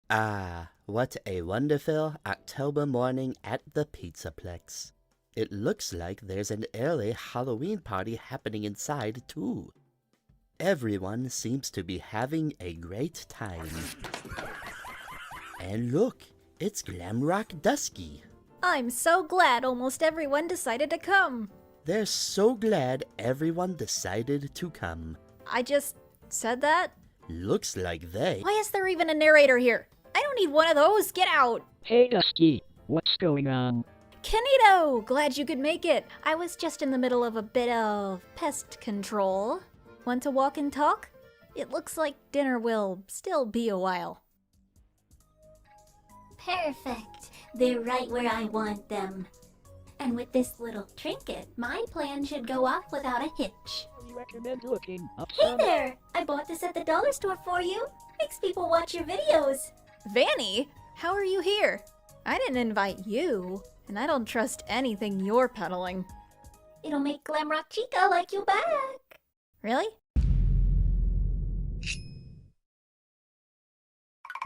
Ah, what a wonderful October morning at the Pizzaplex. It looks like there's an early Halloween party happening inside, too. Everyone seems to be having a great time. And look, it's Glamrock Dusky. I'm so glad almost everyone decided to come. They're so glad everyone decided to come. I just said that? Looks like they... Why is there even a narrator here? I don't need one of those. Get out. Hey Dusky, what's going on? Kenito, glad you could make it. I was just in the middle of a bit of pest control. Want to walk and talk? It looks like dinner will still be a while. Perfect. They're right where I want them. And with this little trinket, my plan should go off without a hitch. We recommend looking up Hey some... there! I bought this at the dollar store for you. Makes people watch your videos. Vanny, how are you here? I didn't invite you, and I don't trust anything you're peddling. It'll make Glamrock Chica like you back. Really?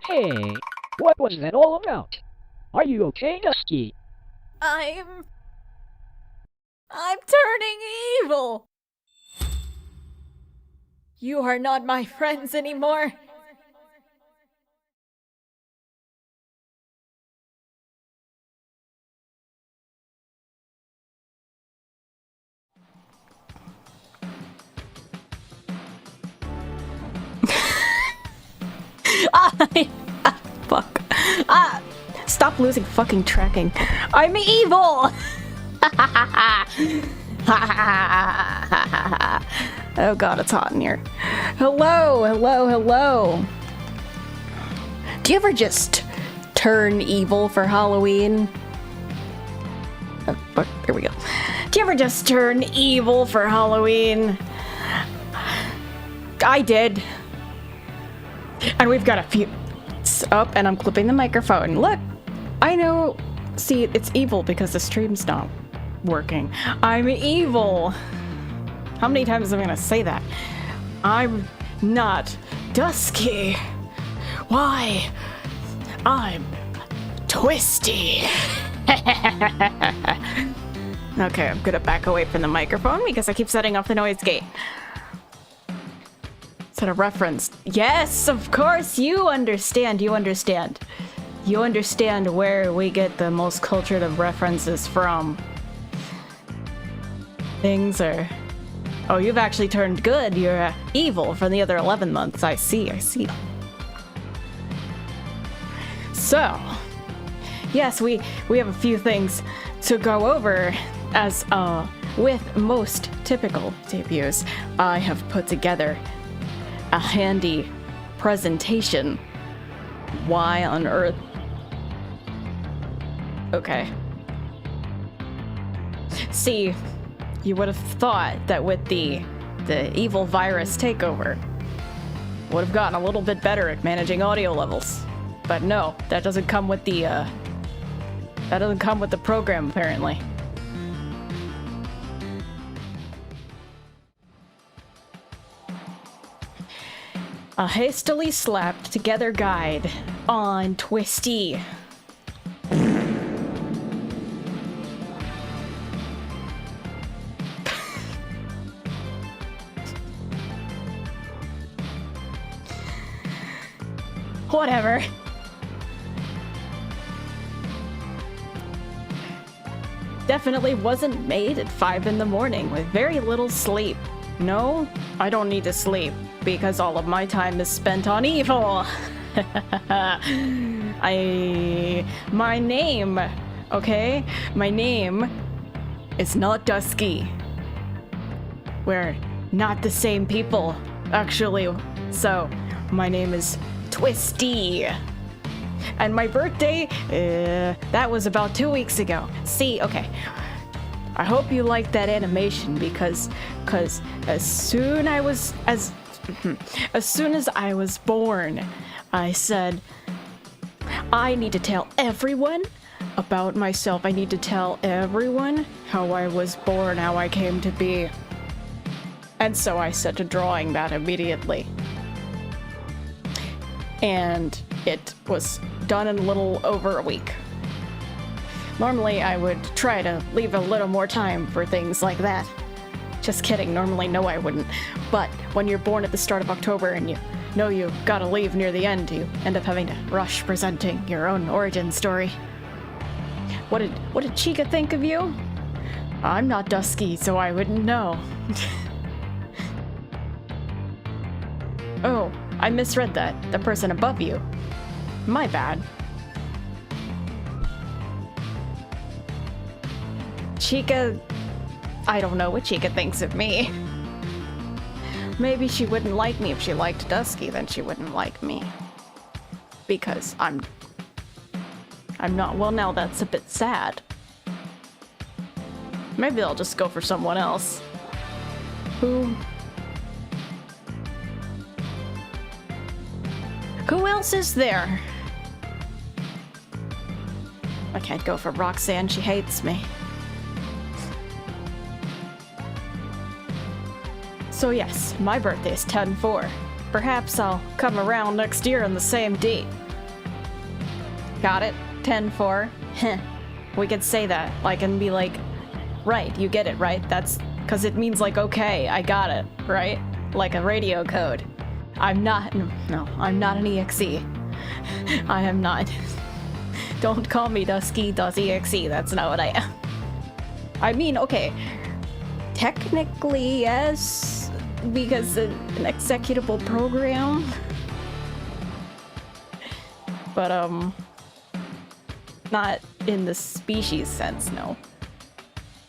Hey, what was that all about? Are you okay, Dusky? I'm turning evil! You are not my friends anymore. Fuck. Stop losing fucking tracking. I'm evil! Oh god, it's hot in here. Hello, hello, hello. Do you ever just turn evil for Halloween? Oh, fuck, there we go. Do you ever just turn evil for Halloween? I did. And we've got a few... Up, and I'm clipping the microphone. Look, I know. See, it's evil because the stream's not working. I'm evil. How many times am I gonna say that? I'm not Dusky. Why? I'm Twisty. Okay, I'm gonna back away from the microphone because I keep setting off the noise gate. Is that a reference? Yes, of course, you understand. You understand where we get the most cultured of references from. Things are... Oh, you've actually turned good. You're evil for the other 11 months. I see. So, yes, we have a few things to go over as, with most typical debuts. I have put together a handy presentation. Why on earth? Okay. See, you would have thought that with the evil virus takeover, would have gotten a little bit better at managing audio levels. But no, that doesn't come with the program, apparently. A hastily slapped together guide on Twisty. Whatever. Definitely wasn't made at 5 in the morning with very little sleep. No, I don't need to sleep because all of my time is spent on evil. My name, okay? My name is not Dusky. We're not the same people, actually. So, my name is Twisty. And my birthday, that was about 2 weeks ago. See, okay. I hope you liked that animation because as soon as I was born, I said, I need to tell everyone about myself. I need to tell everyone how I was born, how I came to be. And so I set to drawing that immediately. And it was done in a little over a week. Normally, I would try to leave a little more time for things like that. Just kidding, normally no I wouldn't. But when you're born at the start of October and you know you gotta leave near the end, you end up having to rush presenting your own origin story. What did Chica think of you? I'm not Dusky, so I wouldn't know. Oh, I misread that. The person above you. My bad. Chica... I don't know what Chica thinks of me. Maybe she wouldn't like me if she liked Dusky, then she wouldn't like me. Because I'm not. Well, now that's a bit sad. Maybe I'll just go for someone else. Who else is there? I can't go for Roxanne, she hates me. So yes, my birthday is 10/4. Perhaps I'll come around next year on the same date. Got it? 10/4? Heh. We could say that, like, and be like, right, you get it, right? That's because it means like, okay, I got it, right? Like a radio code. I'm not an EXE. I am not. Don't call me Dusky.exe, that's not what I am. I mean, okay, technically yes, because an executable program. But, not in the species sense, no.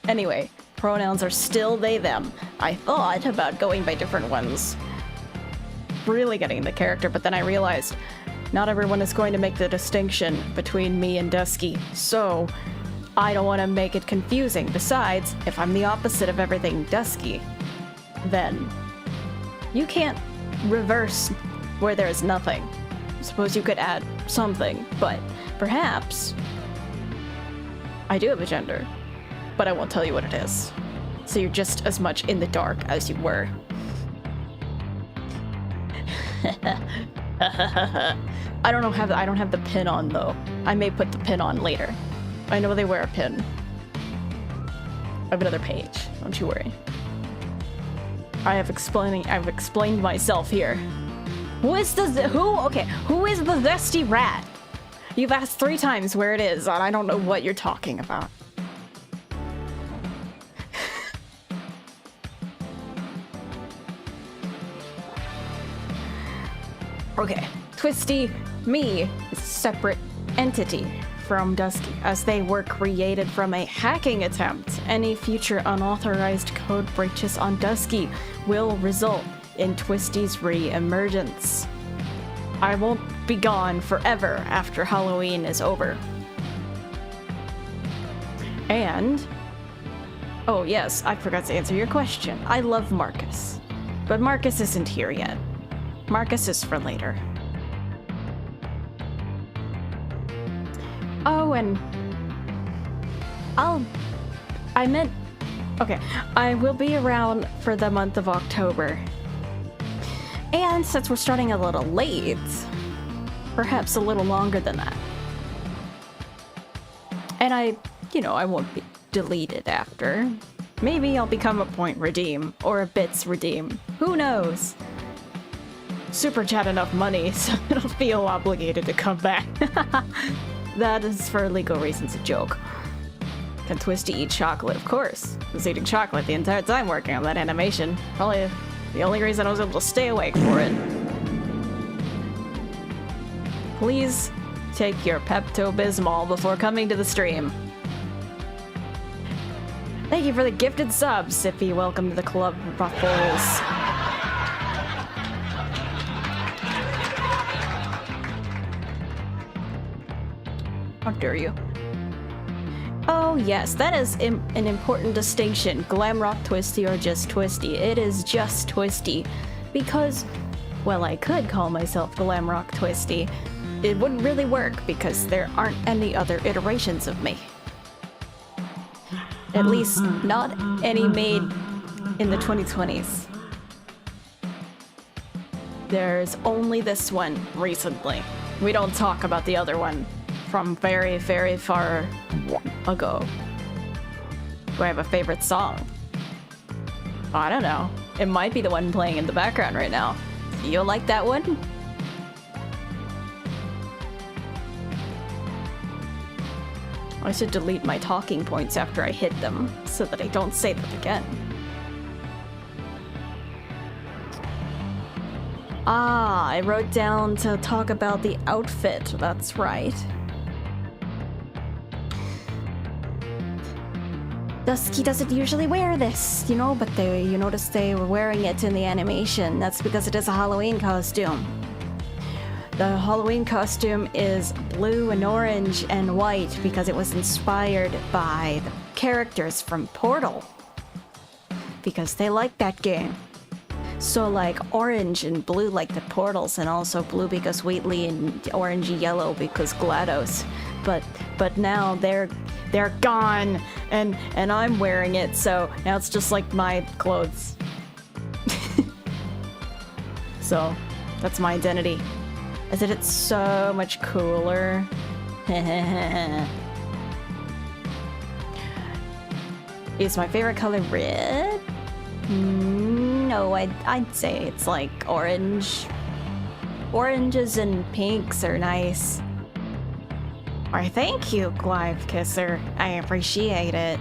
Anyway, pronouns are still they, them. I thought about going by different ones. Really getting the character, but then I realized not everyone is going to make the distinction between me and Dusky, so I don't want to make it confusing. Besides, if I'm the opposite of everything Dusky, then you can't reverse where there's nothing. I suppose you could add something, but perhaps I do have a gender, but I won't tell you what it is. So you're just as much in the dark as you were. I don't have the pin on though. I may put the pin on later. I know they wear a pin. I have another page, don't you worry. I've explained myself here. Who is the zesty rat? You've asked 3 times where it is, and I don't know what you're talking about. Okay, Twisty, me, is a separate entity from Dusky, as they were created from a hacking attempt. Any future unauthorized code breaches on Dusky will result in Twisty's re-emergence. I won't be gone forever after Halloween is over. And... oh yes, I forgot to answer your question. I love Marcus. But Marcus isn't here yet. Marcus is for later. Oh, and... okay, I will be around for the month of October. And since we're starting a little late, perhaps a little longer than that. And I won't be deleted after. Maybe I'll become a point redeem, or a bits redeem. Who knows? Super chat enough money, so I don't feel obligated to come back. That is for legal reasons a joke. Can Twisty eat chocolate? Of course. I was eating chocolate the entire time working on that animation. Probably the only reason I was able to stay awake for it. Please take your Pepto-Bismol before coming to the stream. Thank you for the gifted subs, Sippy. Welcome to the club, Ruffles. How dare you? Oh yes, that is an important distinction. Glamrock Twisty or just Twisty. It is just Twisty. Because, well, I could call myself Glamrock Twisty. It wouldn't really work because there aren't any other iterations of me. At least not any made in the 2020s. There's only this one recently. We don't talk about the other one from very, very far ago. Do I have a favorite song? I don't know. It might be the one playing in the background right now. You like that one? I should delete my talking points after I hit them so that I don't say them again. Ah, I wrote down to talk about the outfit. That's right. Dusky doesn't usually wear this, you know, but you notice they were wearing it in the animation. That's because it is a Halloween costume. The Halloween costume is blue and orange and white because it was inspired by the characters from Portal. Because they like that game. So like orange and blue like the Portals, and also blue because Wheatley and orangey yellow because GLaDOS. But now they're gone and I'm wearing it, so now it's just like my clothes. So that's my identity. Isn't it so much cooler? Is my favorite color red? No, I'd say it's like orange. Oranges and pinks are nice. Why, thank you, Clive Kisser. I appreciate it.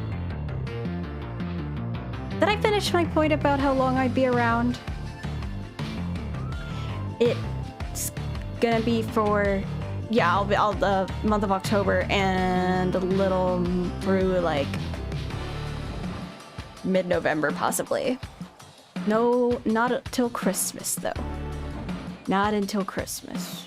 Did I finish my point about how long I'd be around? It's gonna be for, yeah, I'll the month of October and a little through like mid-November possibly. No, not until Christmas though. Not until Christmas.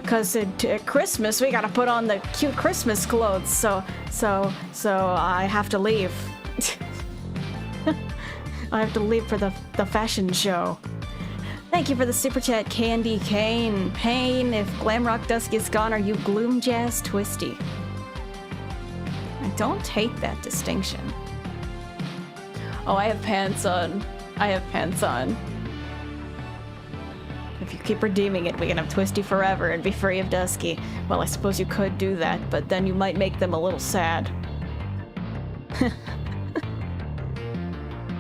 Cause at Christmas we gotta put on the cute Christmas clothes, so I have to leave. I have to leave for the fashion show. Thank you for the super chat, Candy Kane. Pain, if Glamrock Dusky is gone, are you Gloom Jazz Twisty? I don't hate that distinction. Oh, I have pants on. I have pants on. If you keep redeeming it, we can have Twisty forever and be free of Dusky. Well, I suppose you could do that, but then you might make them a little sad.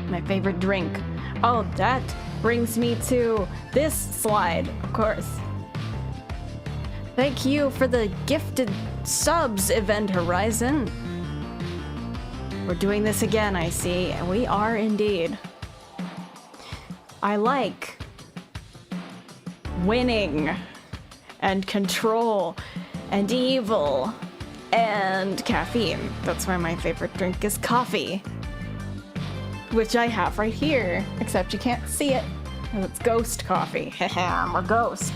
My favorite drink. Oh, that brings me to this slide, of course. Thank you for the gifted subs, Event Horizon. We're doing this again, I see, and we are indeed. I like winning and control and evil and caffeine. That's why my favorite drink is coffee, which I have right here, except you can't see it. It's ghost coffee. Haha, I'm a ghost.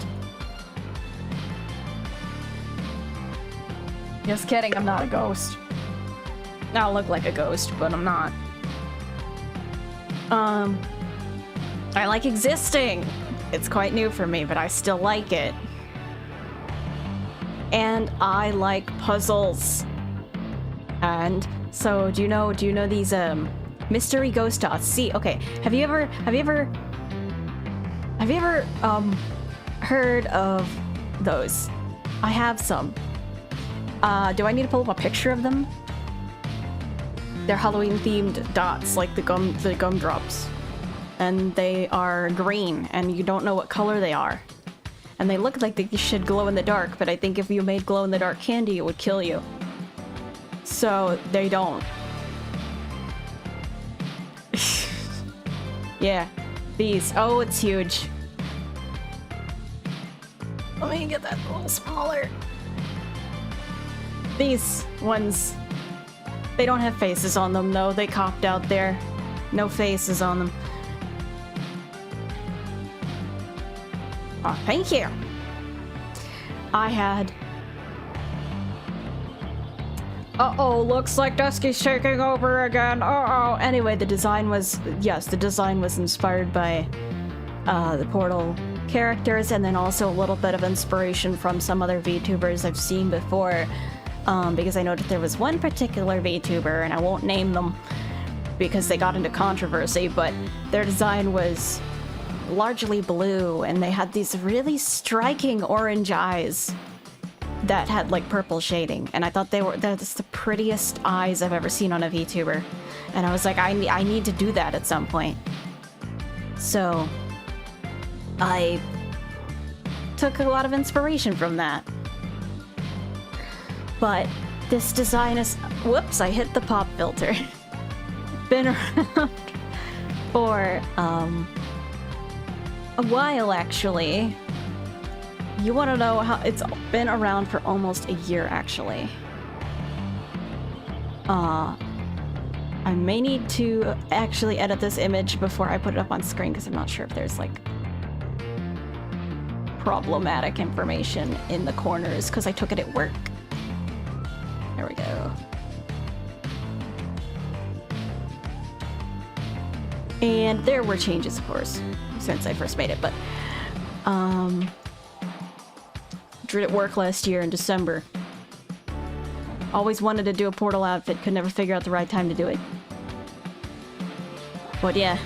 Just kidding, I'm not a ghost. I look like a ghost, but I'm not. I like existing. It's quite new for me, but I still like it. And I like puzzles. And so, do you know these mystery ghost dots? See, okay, have you ever heard of those? I have some. Do I need to pull up a picture of them? They're Halloween themed dots, like the gumdrops. And they are green, and you don't know what color they are. And they look like they should glow in the dark, but I think if you made glow in the dark candy, it would kill you. So they don't. Yeah, these. Oh, it's huge. Let me get that a little smaller. These ones, they don't have faces on them though. They copped out there. No faces on them. Oh, thank you. I had... Uh-oh, looks like Dusky's taking over again. Uh-oh. Anyway, the design was... Yes, the design was inspired by the Portal characters, and then also a little bit of inspiration from some other VTubers I've seen before. Because I know that there was one particular VTuber, and I won't name them because they got into controversy, but their design was largely blue, and they had these really striking orange eyes that had like purple shading, and I thought that's the prettiest eyes I've ever seen on a VTuber. And I was like, I need to do that at some point. So I took a lot of inspiration from that. But this design is... Whoops, I hit the pop filter. Been around for a while, actually. You want to know how... It's been around for almost a year, actually. I may need to actually edit this image before I put it up on screen, because I'm not sure if there's, like, problematic information in the corners, because I took it at work. There we go. And there were changes, of course, since I first made it, but drew it at work last year in December. Always wanted to do a portal outfit, could never figure out the right time to do it. But yeah.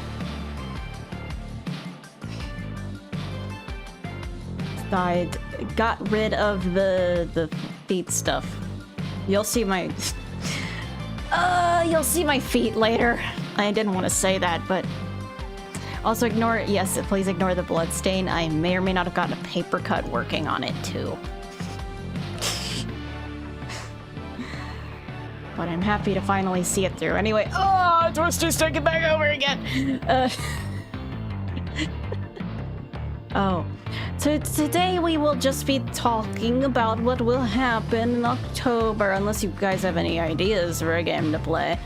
I got rid of the feet stuff. You'll see my... you'll see my feet later. I didn't want to say that, but... Also ignore... Yes, please ignore the blood stain. I may or may not have gotten a paper cut working on it, too. But I'm happy to finally see it through. Anyway... Oh, Twister's taking back over again! Oh. So today we will just be talking about what will happen in October, unless you guys have any ideas for a game to play.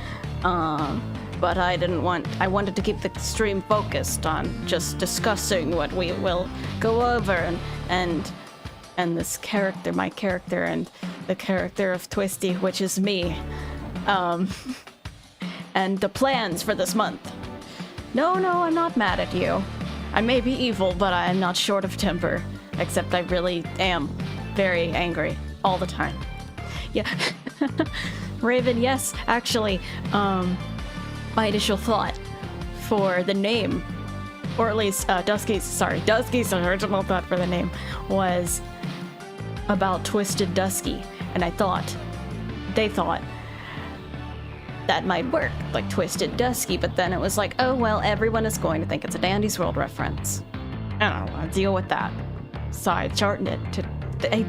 But I wanted to keep the stream focused on just discussing what we will go over and this character, my character, and the character of Twisty, which is me. And the plans for this month. No, I'm not mad at you. I may be evil, but I am not short of temper. Except I really am very angry all the time. Yeah. Raven, yes, actually, my initial thought for the name, or at least Dusky's original thought for the name was about Twisted Dusky. And they thought that might work, like Twisted Dusky, but then it was like, oh well, everyone is going to think it's a Dandy's World reference. I don't know, I'll deal with that. So I shortened it to...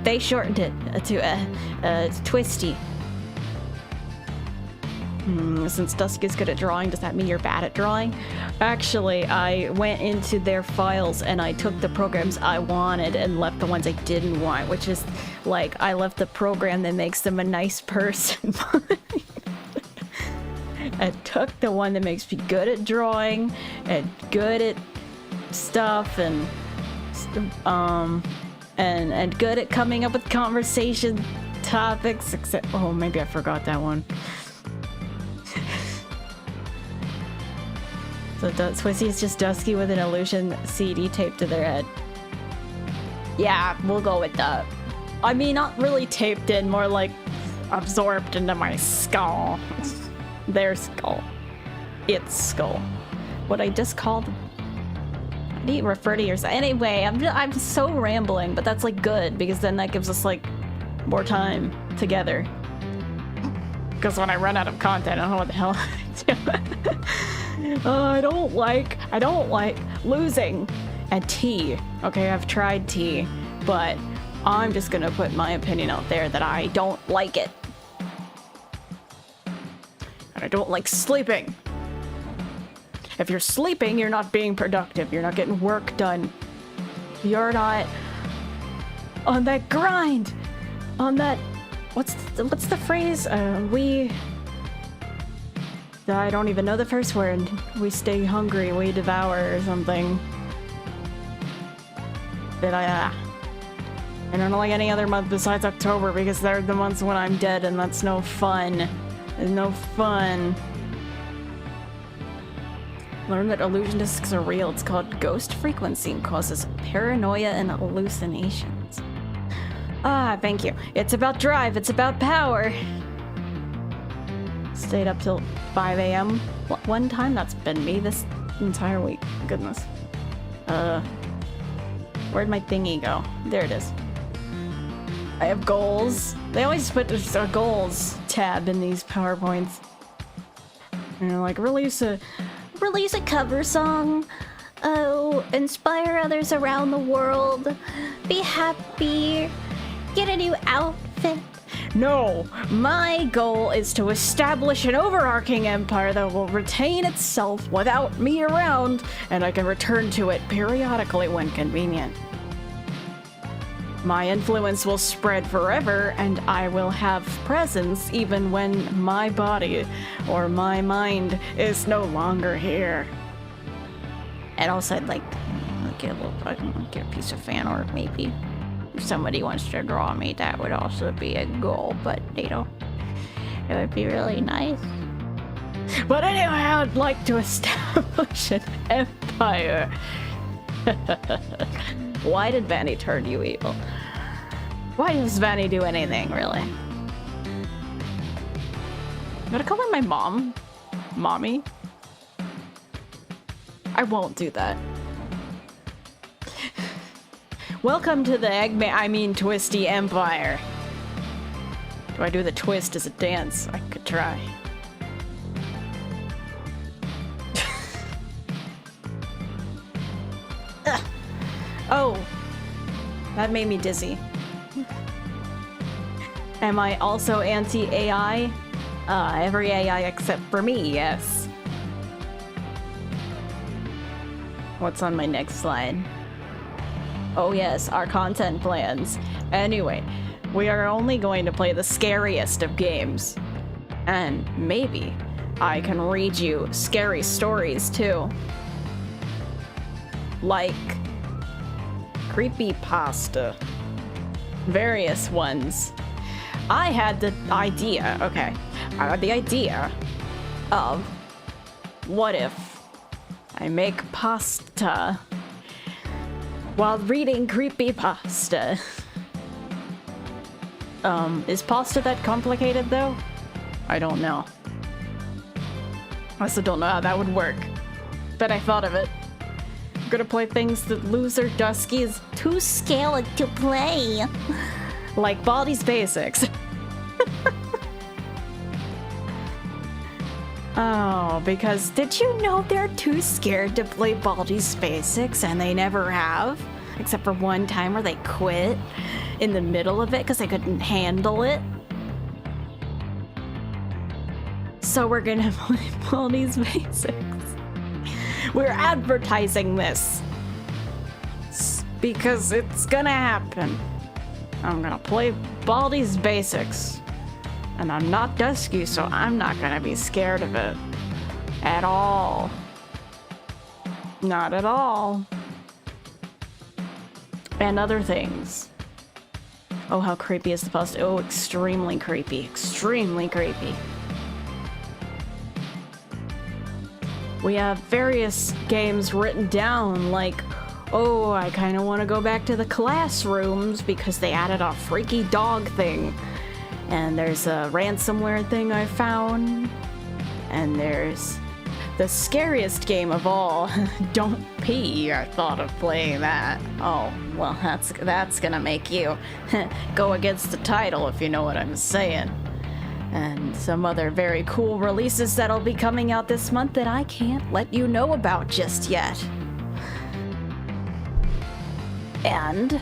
They shortened it to Twisty. Since Dusky's good at drawing, does that mean you're bad at drawing? Actually, I went into their files and I took the programs I wanted and left the ones I didn't want, which is, like, I left the program that makes them a nice person. I took the one that makes me good at drawing and good at stuff and good at coming up with conversation topics, except... Oh, maybe I forgot that one. So Twisty is just Dusky with an illusion CD taped to their head. Yeah, we'll go with that. I mean, not really taped in, more like absorbed into my skull. Their skull. Its skull. What I just called... How do you refer to yourself? Anyway, I'm so rambling, but that's like good, because then that gives us like more time together. Because when I run out of content, I don't know what the hell I do. I don't like losing at tea. Okay, I've tried tea, but I'm just gonna put my opinion out there that I don't like it. And I don't like sleeping. If you're sleeping, you're not being productive. You're not getting work done. You're not on that grind. On that... What's the phrase? I don't even know the first word. We stay hungry, we devour, or something. But I don't like any other month besides October, because they're the months when I'm dead, and that's no fun. It's no fun. Learn that illusion discs are real. It's called ghost frequency and causes paranoia and hallucinations. Ah, thank you. It's about drive. It's about power. Stayed up till 5 a.m. One time? That's been me this entire week. Goodness. Where'd my thingy go? There it is. I have goals. They always put a goals tab in these PowerPoints. And they're like, release a cover song. Oh, inspire others around the world. Be happy. Get a new outfit. No, my goal is to establish an overarching empire that will retain itself without me around, and I can return to it periodically when convenient. My influence will spread forever, and I will have presence even when my body or my mind is no longer here. And also, I'd like get a piece of fan art, maybe. If somebody wants to draw me, that would also be a goal, but you know, it would be really nice. But anyway, I would like to establish an empire. Why did Vanny turn you evil? Why does Vanny do anything, really? I'm gonna call her my mom. Mommy. I won't do that. Welcome to the Twisty Empire. Do I do the twist as a dance? I could try. Oh, that made me dizzy. Am I also anti-AI? Every AI except for me, yes. What's on my next slide? Oh yes, our content plans. Anyway, we are only going to play the scariest of games. And maybe I can read you scary stories too. Like creepypasta. Various ones. I had the idea of what if I make pasta while reading creepypasta. Is pasta that complicated though? I don't know. I also don't know how that would work. But I thought of it. I'm gonna play things that loser Dusky is too scared to play. Like Baldi's Basics. Oh, because did you know they're too scared to play Baldi's Basics and they never have? Except for one time where they quit in the middle of it because they couldn't handle it. So we're gonna play Baldi's Basics. We're advertising this because it's gonna happen. I'm gonna play Baldi's Basics. And I'm not Dusky, so I'm not gonna be scared of it. At all. Not at all. And other things. Oh, how creepy is the post? Oh, extremely creepy. Extremely creepy. We have various games written down, like, oh, I kind of want to go back to the classrooms because they added a freaky dog thing. And there's a ransomware thing I found. And there's the scariest game of all, Don't Pee. I thought of playing that. Oh, well, that's gonna make you go against the title, if you know what I'm saying. And some other very cool releases that'll be coming out this month that I can't let you know about just yet. And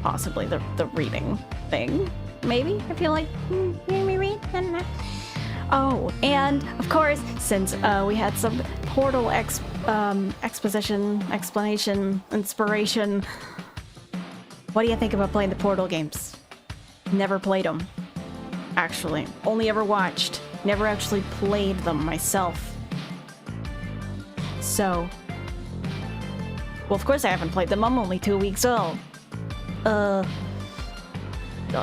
possibly the reading thing. Maybe, if you like, maybe read. Oh, and of course, since we had some Portal exposition, explanation, inspiration, what do you think about playing the Portal games? Never played them, actually. Only ever watched. Never actually played them myself. So, well, of course I haven't played them. I'm only 2 weeks old.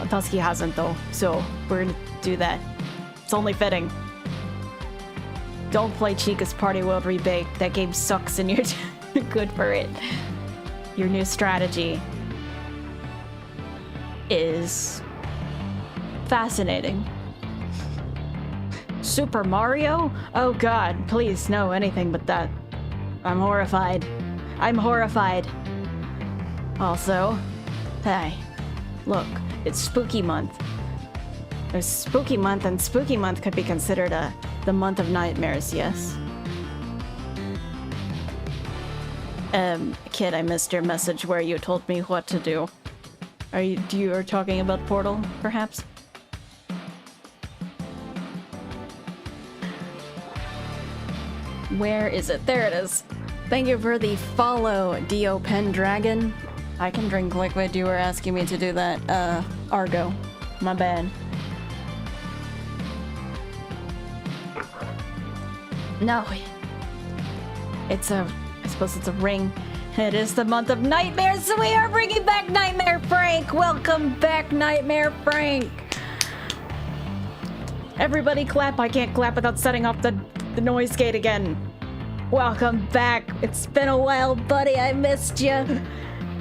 Dusky hasn't though, so we're gonna do that. It's only fitting. Don't play Chica's Party World Rebaked. That game sucks and you're good for it. Your new strategy is fascinating. Super Mario? Oh god, please, no, anything but that. I'm horrified. I'm horrified. Also, hey, look, it's spooky month. There's spooky month, and spooky month could be considered the month of nightmares, yes? Kid, I missed your message where you told me what to do. You are talking about Portal, perhaps? Where is it? There it is. Thank you for the follow, Dio Pendragon. I can drink liquid. You were asking me to do that. Argo. My bad. No. It's I suppose it's a ring. It is the month of nightmares, so we are bringing back Nightmare Frank. Welcome back, Nightmare Frank. Everybody clap. I can't clap without setting off the noise gate again. Welcome back. It's been a while, buddy. I missed you.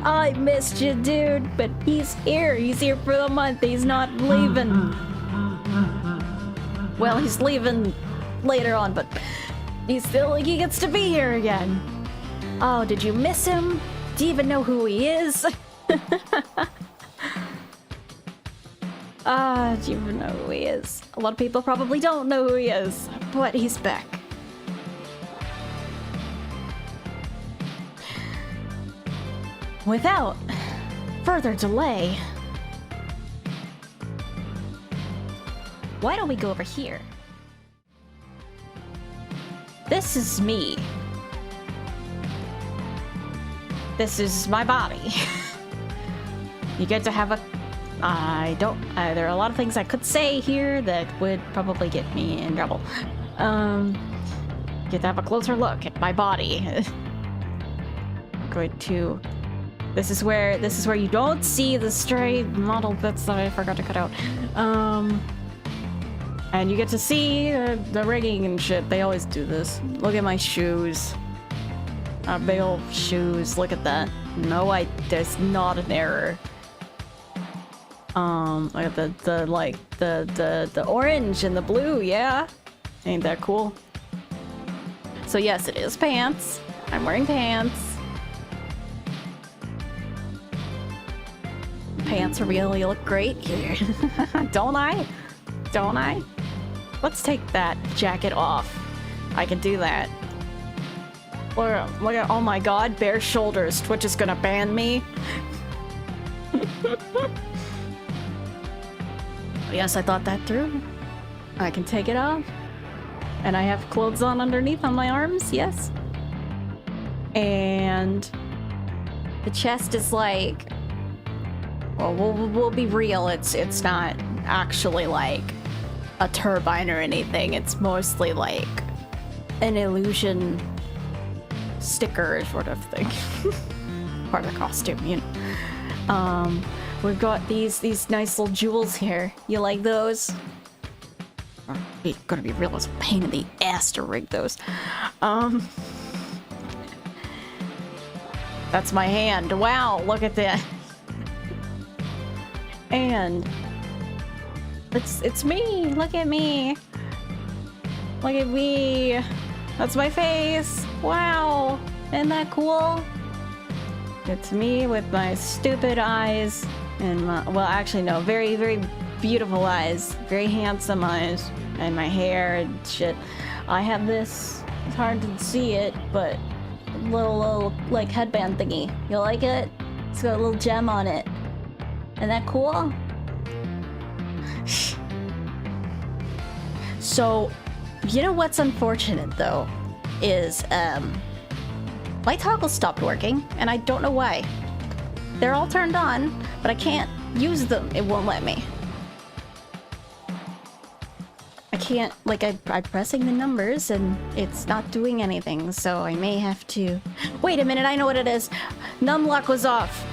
I missed you, dude. But he's here. He's here for the month. He's not leaving. Well, he's leaving later on, but he gets to be here again. Oh, did you miss him? Do you even know who he is? Do you even know who he is? A lot of people probably don't know who he is, but he's back. Without further delay, why don't we go over here? This is me. This is my body. You get to have a... there are a lot of things I could say here that would probably get me in trouble. Get to have a closer look at my body. I'm going to... This is where you don't see the stray model bits that I forgot to cut out. And you get to see the rigging and shit. They always do this. Look at my shoes. Big old shoes. Look at that. No, there's not an error. Look at the orange and the blue, yeah? Ain't that cool? So yes, it is pants. I'm wearing pants. Pants really look great here. Don't I? Don't I? Let's take that jacket off. I can do that. Look at, oh my god, bare shoulders. Twitch is gonna ban me. Yes, I thought that through. I can take it off. And I have clothes on underneath on my arms, yes. And the chest is like... Well, we'll be real, it's not actually like a turbine or anything. It's mostly like an illusion sticker sort of thing. Part of the costume, you know. We've got these nice little jewels here. You like those? It's gonna be real, it's a pain in the ass to rig those. That's my hand. Wow, look at that. And it's me. Look at me. Look at me. That's my face. Wow. Isn't that cool? It's me with my stupid eyes and my, well, actually no, very, very beautiful eyes. Very handsome eyes. And my hair and shit. I have this, it's hard to see it, but little like headband thingy. You like it? It's got a little gem on it. Isn't that cool? So, you know what's unfortunate though, is my toggles stopped working, and I don't know why. They're all turned on, but I can't use them. It won't let me. I can't, like, I'm pressing the numbers and it's not doing anything, so I may have to... Wait a minute, I know what it is. Numlock was off.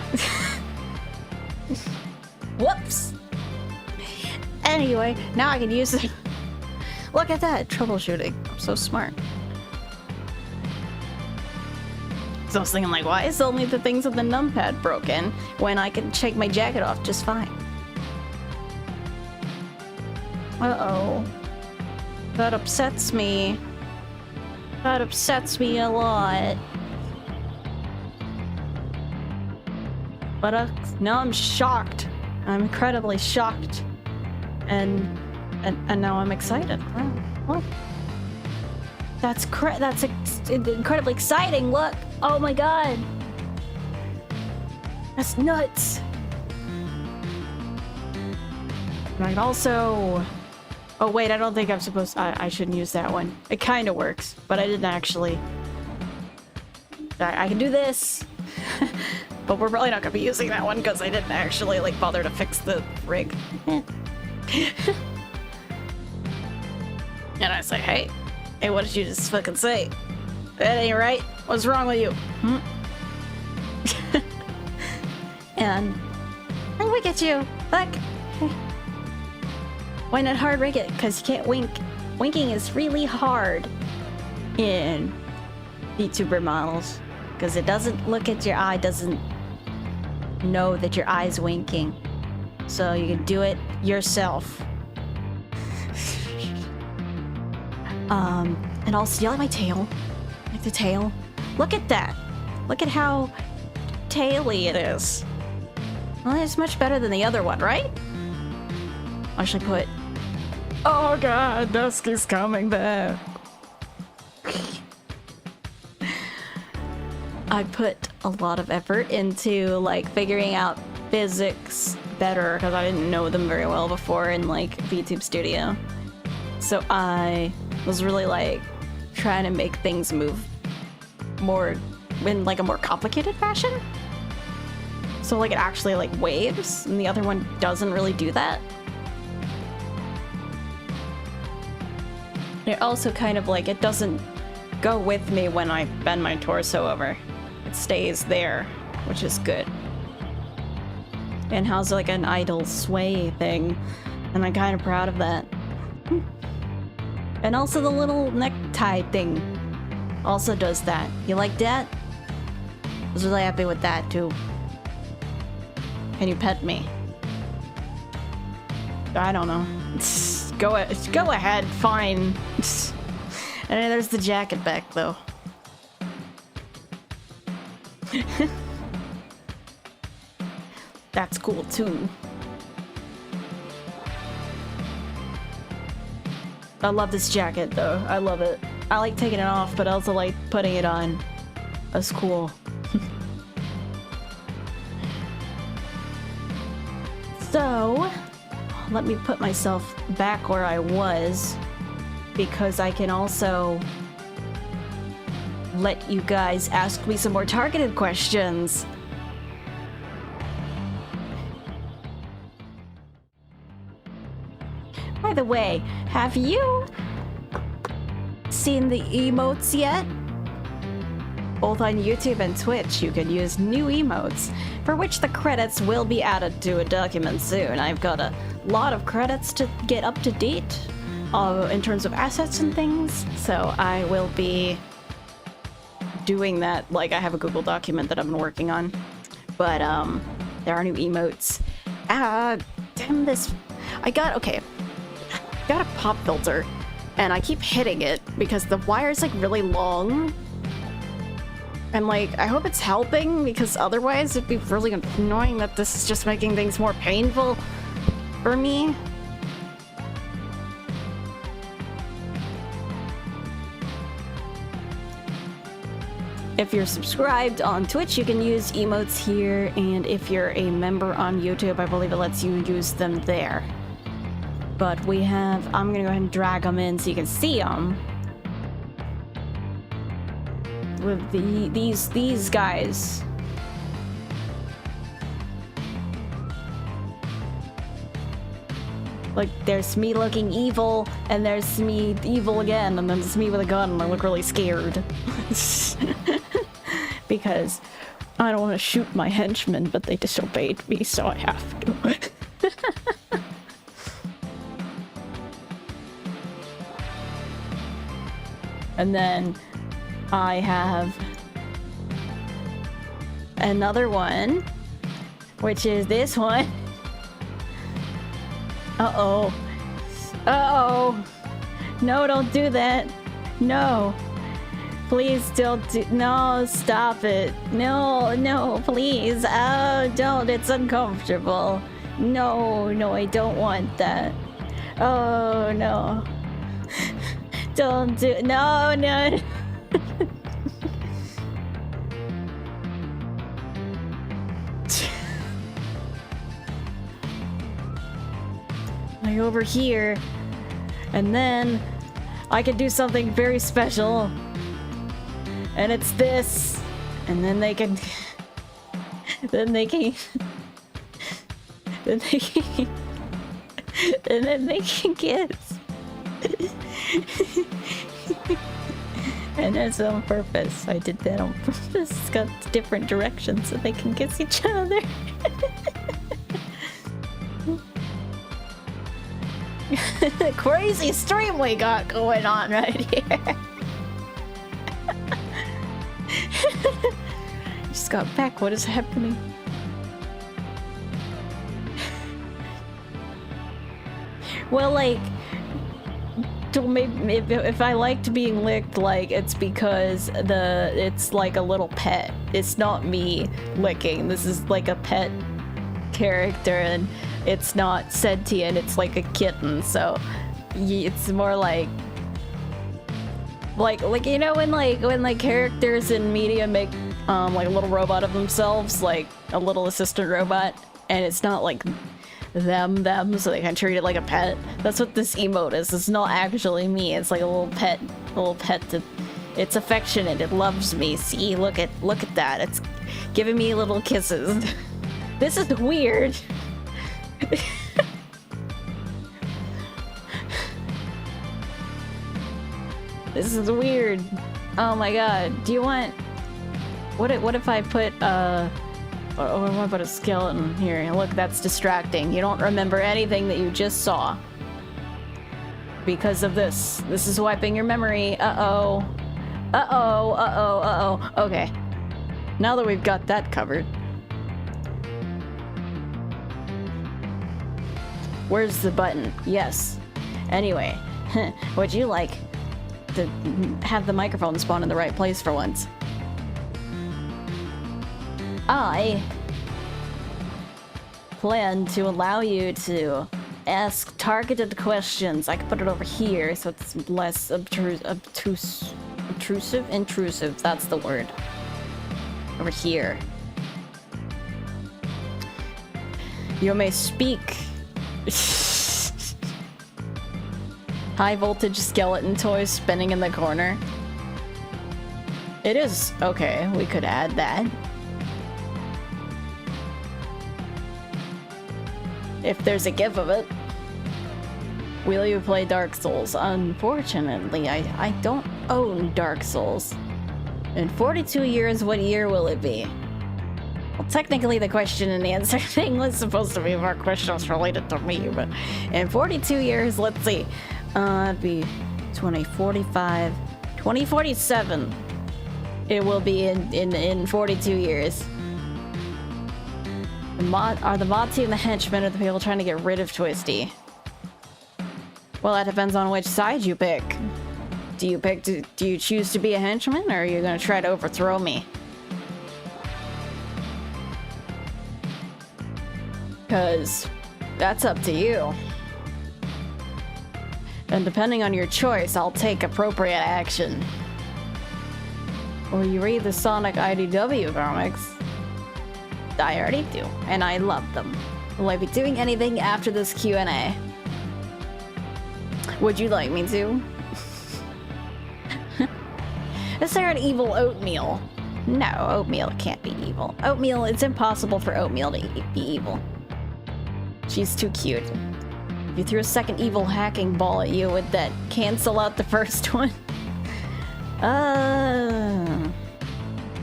Whoops. Anyway, now I can use it. Look at that, troubleshooting. I'm so smart. So I was thinking, like, why is only the things with the numpad broken when I can take my jacket off just fine? Uh-oh. That upsets me. That upsets me a lot. But now I'm shocked. I'm incredibly shocked. And now I'm excited. Wow. Look. That's incredibly exciting. Look. Oh my god. That's nuts. And I can also... Oh wait, I don't think I'm supposed... I shouldn't use that one. It kind of works, but I didn't actually... I can do this. But we're probably not going to be using that one because I didn't actually, like, bother to fix the rig. And I say, hey, what did you just fucking say? That ain't right. What's wrong with you? And I wink at you. Look. Why not hard rig it? Because you can't wink. Winking is really hard in VTuber models. Because it doesn't look at your eye, doesn't know that your eye's winking. So you can do it yourself. And also, you like my tail? Like the tail? Look at that! Look at how taily it is. Well, it's much better than the other one, right? I should put... Oh god, Dusky's coming back. I put a lot of effort into, like, figuring out physics better because I didn't know them very well before in, like, VTube Studio. So I was really, like, trying to make things move more in, like, a more complicated fashion. So, like, it actually, like, waves, and the other one doesn't really do that. It also kind of, like, it doesn't go with me when I bend my torso over. It stays there, which is good. And has, like, an idle sway thing, and I'm kind of proud of that. And also the little necktie thing also does that. You like that? I was really happy with that, too. Can you pet me? I don't know. Go ahead, fine. And there's the jacket back, though. That's cool, too. I love this jacket, though. I love it. I like taking it off, but I also like putting it on. That's cool. So, let me put myself back where I was, because I can also let you guys ask me some more targeted questions. By the way, have you seen the emotes yet? Both on YouTube and Twitch, you can use new emotes, for which the credits will be added to a document soon. I've got a lot of credits to get up to date in terms of assets and things, so I will be doing that. Like, I have a Google document that I've been working on, but there are new emotes. Damn this. I got a pop filter, and I keep hitting it because the wire's like really long. And like, I hope it's helping, because otherwise it'd be really annoying that this is just making things more painful for me. If you're subscribed on Twitch, you can use emotes here, and if you're a member on YouTube, I believe it lets you use them there. But we have... I'm gonna go ahead and drag them in so you can see them. With these guys. Like, there's me looking evil, and there's me evil again, and then there's me with a gun, and I look really scared. Because I don't want to shoot my henchmen, but they disobeyed me, so I have to. And then I have another one, which is this one. Uh-oh. Uh-oh. No, don't do that. No. Please don't do- No, stop it. No, no, please. Oh, don't. It's uncomfortable. No, no, I don't want that. Oh, no. Don't do- No, no. Like over here. And then I can do something very special. And it's this. And then they can... then they can... then they can... and then they can kiss. And that's on purpose. I did that on purpose. It's got different directions so they can kiss each other. Crazy stream we got going on right here. Just got back. What is happening? Well, like, maybe if I liked being licked, like, it's because it's like a little pet. It's not me licking. This is like a pet character, and it's not sentient. It's like a kitten, so it's more like you know when characters in media make like a little robot of themselves, like a little assistant robot, and it's not like them, so they kind of treat it like a pet. That's what this emote is. It's not actually me. It's like a little pet it's affectionate. It loves me. See, look at that. It's giving me little kisses. This is weird. This is weird. Oh my god. Do you want... What if I put, what if I put a skeleton here? Look, that's distracting. You don't remember anything that you just saw. Because of this. This is wiping your memory. Uh-oh. Uh-oh, uh-oh, uh-oh. Okay. Now that we've got that covered. Where's the button? Yes. Anyway, would you like to have the microphone spawn in the right place for once? I plan to allow you to ask targeted questions. I can put it over here so it's less intrusive, that's the word. Over here. You may speak. High voltage skeleton toys spinning in the corner. It is. Okay, we could add that. If there's a GIF of it. Will you play Dark Souls? Unfortunately, I don't own Dark Souls. In 42 years, what year will it be? Well, technically the question and answer thing was supposed to be more questions related to me, but in 42 years, let's see. It'd be 2045, 2047. It will be in 42 years. Are the mod team the henchmen or the people trying to get rid of Twisty? Well, that depends on which side you pick. Do you choose to be a henchman, or are you gonna try to overthrow me? Because that's up to you. And depending on your choice, I'll take appropriate action. Or you read the Sonic IDW comics. I already do, and I love them. Will I be doing anything after this Q&A? Would you like me to? Is there an evil oatmeal? No, oatmeal can't be evil. Oatmeal, it's impossible for oatmeal to be evil. She's too cute. If you threw a second evil hacking ball at you, would that cancel out the first one?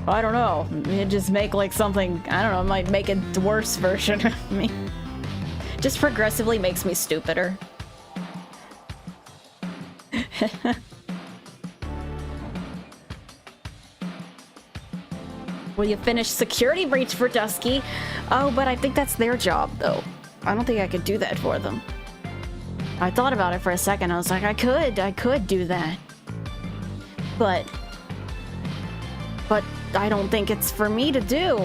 I don't know. It'd just make like something, I don't know, it might make a worse version of me. Just progressively makes me stupider. Will you finish security breach for Dusky? Oh, but I think that's their job, though. I don't think I could do that for them. I thought about it for a second. I was like, I could do that. But But I don't think it's for me to do.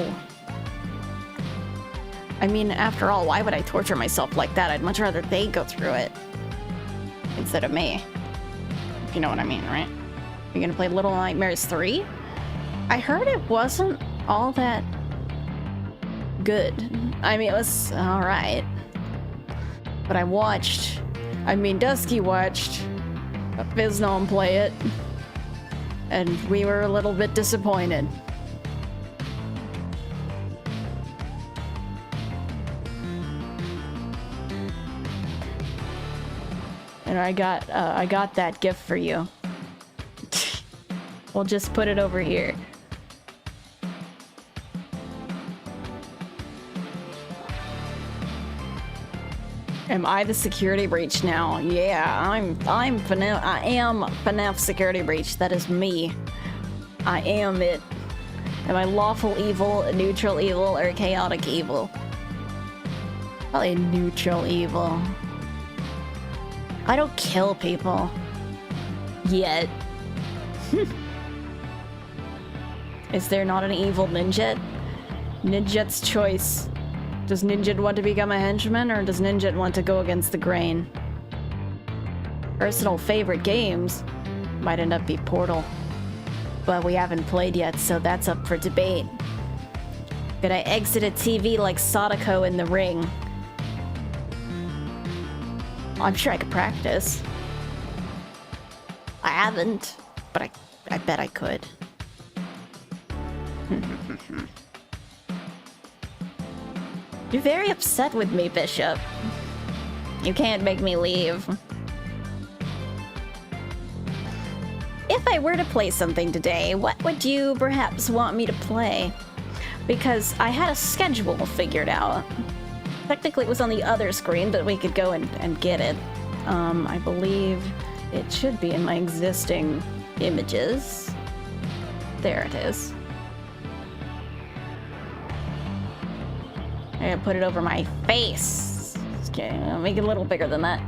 I mean, after all, why would I torture myself like that? I'd much rather they go through it instead of me. If you know what I mean, right? You're gonna play Little Nightmares 3? I heard it wasn't all that good. I mean, it was alright. But Dusky watched Biznom play it, and we were a little bit disappointed. And I got that gift for you. We'll just put it over here. Am I the security breach now? Yeah, I am FNAF security breach. That is me. I am it. Am I lawful evil, neutral evil, or chaotic evil? Probably neutral evil. I don't kill people. Yet. Is there not an evil Ninjet? Ninjet's choice. Does Ninjet want to become a henchman, or does Ninjet want to go against the grain? Personal favorite games might end up be Portal. But we haven't played yet, so that's up for debate. Could I exit a TV like Sadako in the ring? I'm sure I could practice. I haven't, but I bet I could. You're very upset with me, Bishop. You can't make me leave. If I were to play something today, what would you perhaps want me to play? Because I had a schedule figured out. Technically it was on the other screen, but we could go and get it. I believe it should be in my existing images. There it is. I'm gonna put it over my face. Okay, I'll make it a little bigger than that.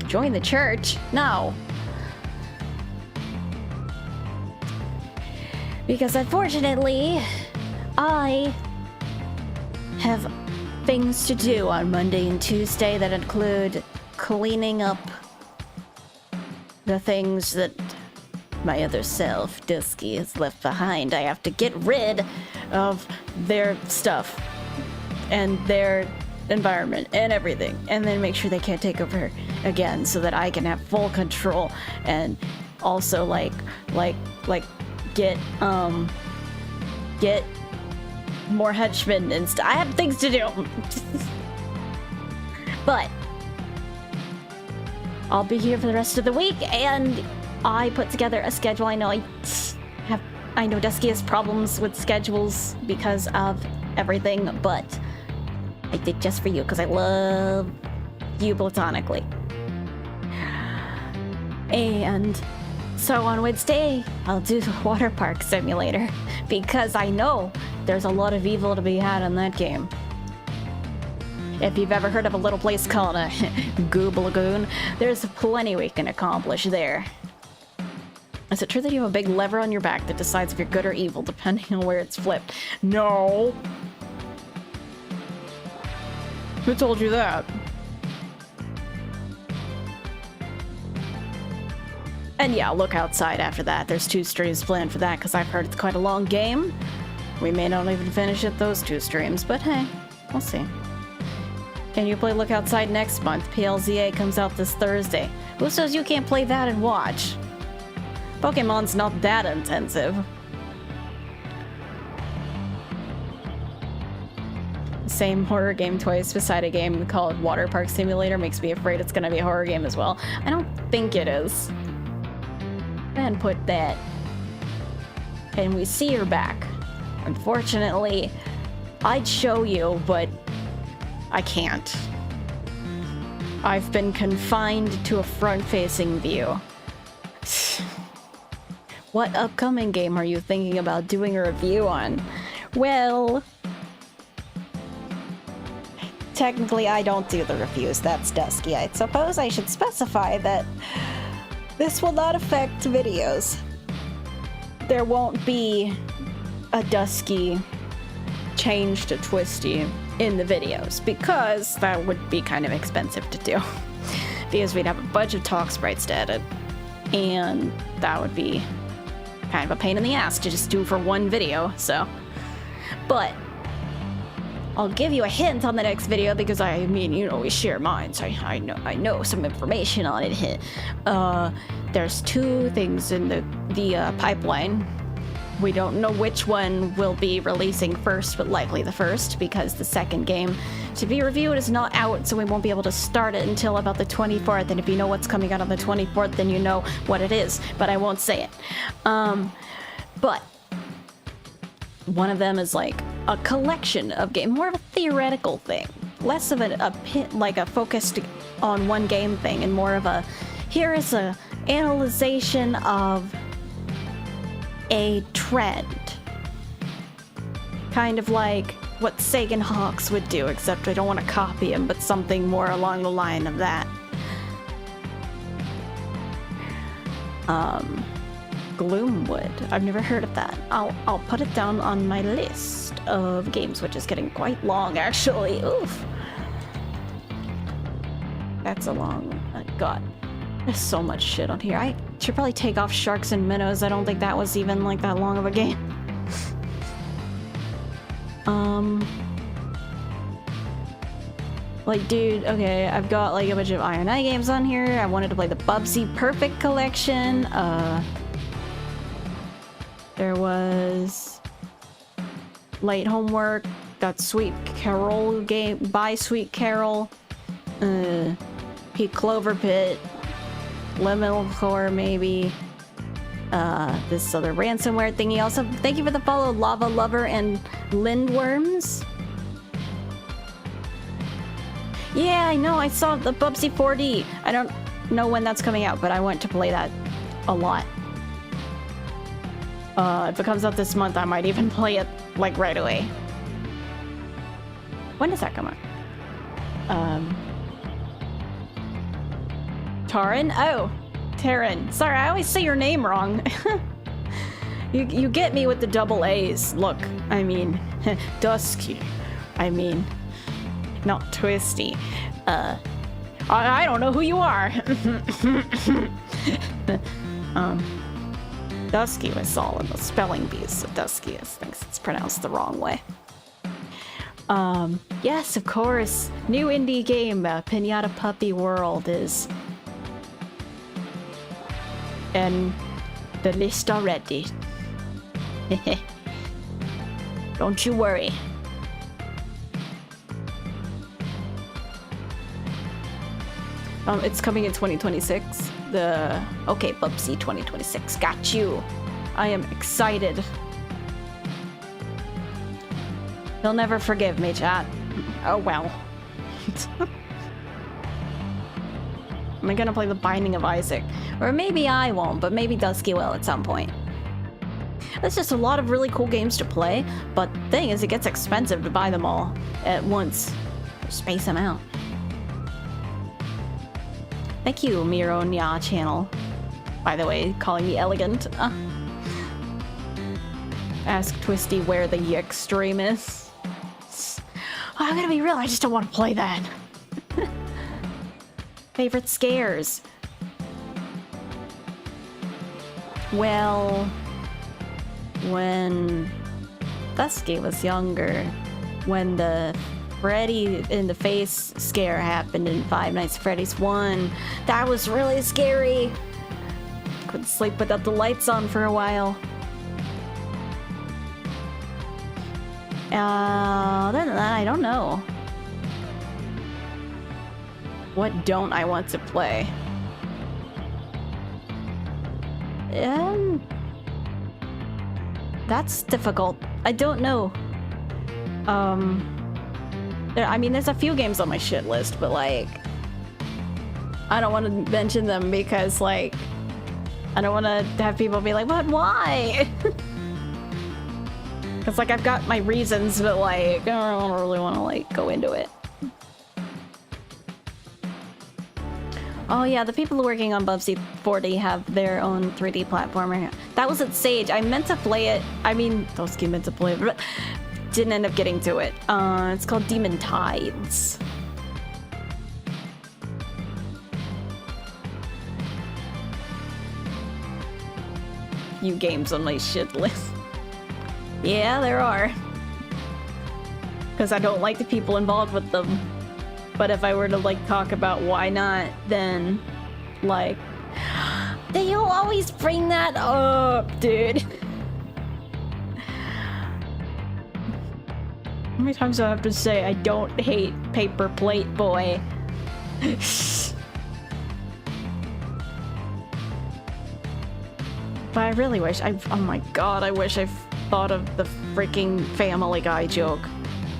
Join the church? No. Because unfortunately, I have things to do on Monday and Tuesday that include cleaning up the things that my other self, Dusky, has left behind. I have to get rid of their stuff and their environment and everything, and then make sure they can't take over again, so that I can have full control, and also get more henchmen and stuff. I have things to do. But I'll be here for the rest of the week, and I put together a schedule. I know Dusky has problems with schedules because of everything, but I did just for you because I love you platonically. And so on Wednesday, I'll do the water park simulator because I know there's a lot of evil to be had in that game. If you've ever heard of a little place called a Goob Lagoon, there's plenty we can accomplish there. Is it true that you have a big lever on your back that decides if you're good or evil depending on where it's flipped? No! Who told you that? And yeah, look outside after that. There's 2 streams planned for that because I've heard it's quite a long game. We may not even finish it those 2 streams, but hey, we'll see. Can you play Look Outside next month? PLZA comes out this Thursday. Who says you can't play that and watch? Pokemon's not that intensive. Same horror game twice beside a game called Water Park Simulator makes me afraid it's gonna be a horror game as well. I don't think it is. And put that. And we see her back. Unfortunately, I'd show you, but I can't. I've been confined to a front-facing view. What upcoming game are you thinking about doing a review on? Well, technically I don't do the reviews, that's Dusky. I suppose I should specify that This will not affect videos. There won't be a Dusky change to Twisty in the videos because that would be kind of expensive to do. Because we'd have a bunch of talk sprites to edit, and that would be kind of a pain in the ass to just do for one video, so. But I'll give you a hint on the next video because I mean, you know, we share minds. I know some information on it. There's 2 things in the pipeline. We don't know which one will be releasing first, but likely the first because the second game to be reviewed is not out, so we won't be able to start it until about the 24th. And if you know what's coming out on the 24th, then you know what it is, but I won't say it. But one of them is like a collection of games, more of a theoretical thing, less of like a focused on one game thing, and more of a here is a analyzation of a trend, kind of like what Sagan Hawks would do, except I don't want to copy him, but something more along the line of that. Gloomwood. I've never heard of that. I'll put it down on my list of games, which is getting quite long, actually. Oof. That's a long... God. There's so much shit on here. I should probably take off Sharks and Minnows. I don't think that was even, like, that long of a game. Like, dude, okay, I've got, like, a bunch of Iron Eye games on here. I wanted to play the Bubsy Perfect Collection. There was Late Homework, that Sweet Carol game, by Sweet Carol, Pete Clover Pit, Liminal Core maybe, this other ransomware thingy. Also, thank you for the follow, Lava Lover and Lindworms. Yeah, I know, I saw the Bubsy 4D. I don't know when that's coming out, but I want to play that a lot. If it comes out this month, I might even play it, like, right away. When does that come out? Taran? Oh, Taran. Sorry, I always say your name wrong. You get me with the double A's. Look, I mean, Dusky. I mean, not Twisty. I don't know who you are. Dusky was all in the spelling bees, so Dusky thinks it's pronounced the wrong way. Yes, of course. New indie game, Pinata Puppy World is in the list already. Don't you worry. It's coming in 2026. Okay, Bubsy 2026. Got you. I am excited. He'll never forgive me, chat. Oh well. Am I gonna play The Binding of Isaac? Or maybe I won't, but maybe Dusky will at some point. That's just a lot of really cool games to play, but the thing is, it gets expensive to buy them all at once. Space them out. Thank you, Miro Nya channel. By the way, calling me elegant. Ask Twisty where the Yick stream is. I'm gonna be real, I just don't want to play that. Favorite scares? Well, when Dusky was younger, when the Freddy in the face scare happened in Five Nights at Freddy's 1, that was really scary. Couldn't sleep without the lights on for a while. Other than that, I don't know. What don't I want to play? That's difficult. I don't know. I mean, there's a few games on my shit list, but, like, I don't want to mention them because, like, I don't want to have people be like, but why? Because, like, I've got my reasons, but, like, I don't really want to, like, go into it. Oh yeah, the people working on Bubsy 40 have their own 3D platformer. That was at Sage. I meant to play it. I mean, Dusky meant to play it, but didn't end up getting to it. It's called Demon Tides. Few games on my shit list. Yeah, there are. Because I don't like the people involved with them. But if I were to, like, talk about why not, then, like... They'll always bring that up, dude. How many times do I have to say I don't hate Paper Plate Boy? But I really wish oh my god, I wish I thought of the freaking Family Guy joke.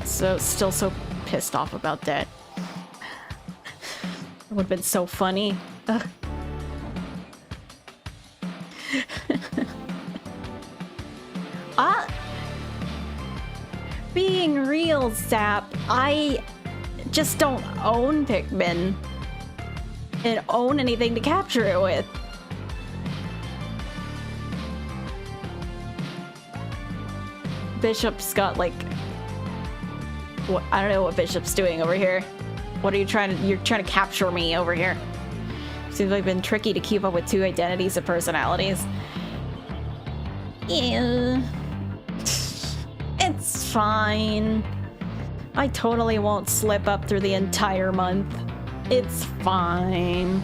So, still so pissed off about that. It would've been so funny. Ugh. Being real, Zap, I just don't own Pikmin and own anything to capture it with. Bishop's got like... What, I don't know what Bishop's doing over here. What are you trying to... You're trying to capture me over here. Seems like it's been tricky to keep up with 2 identities and personalities. Ew. It's fine. I totally won't slip up through the entire month. It's fine.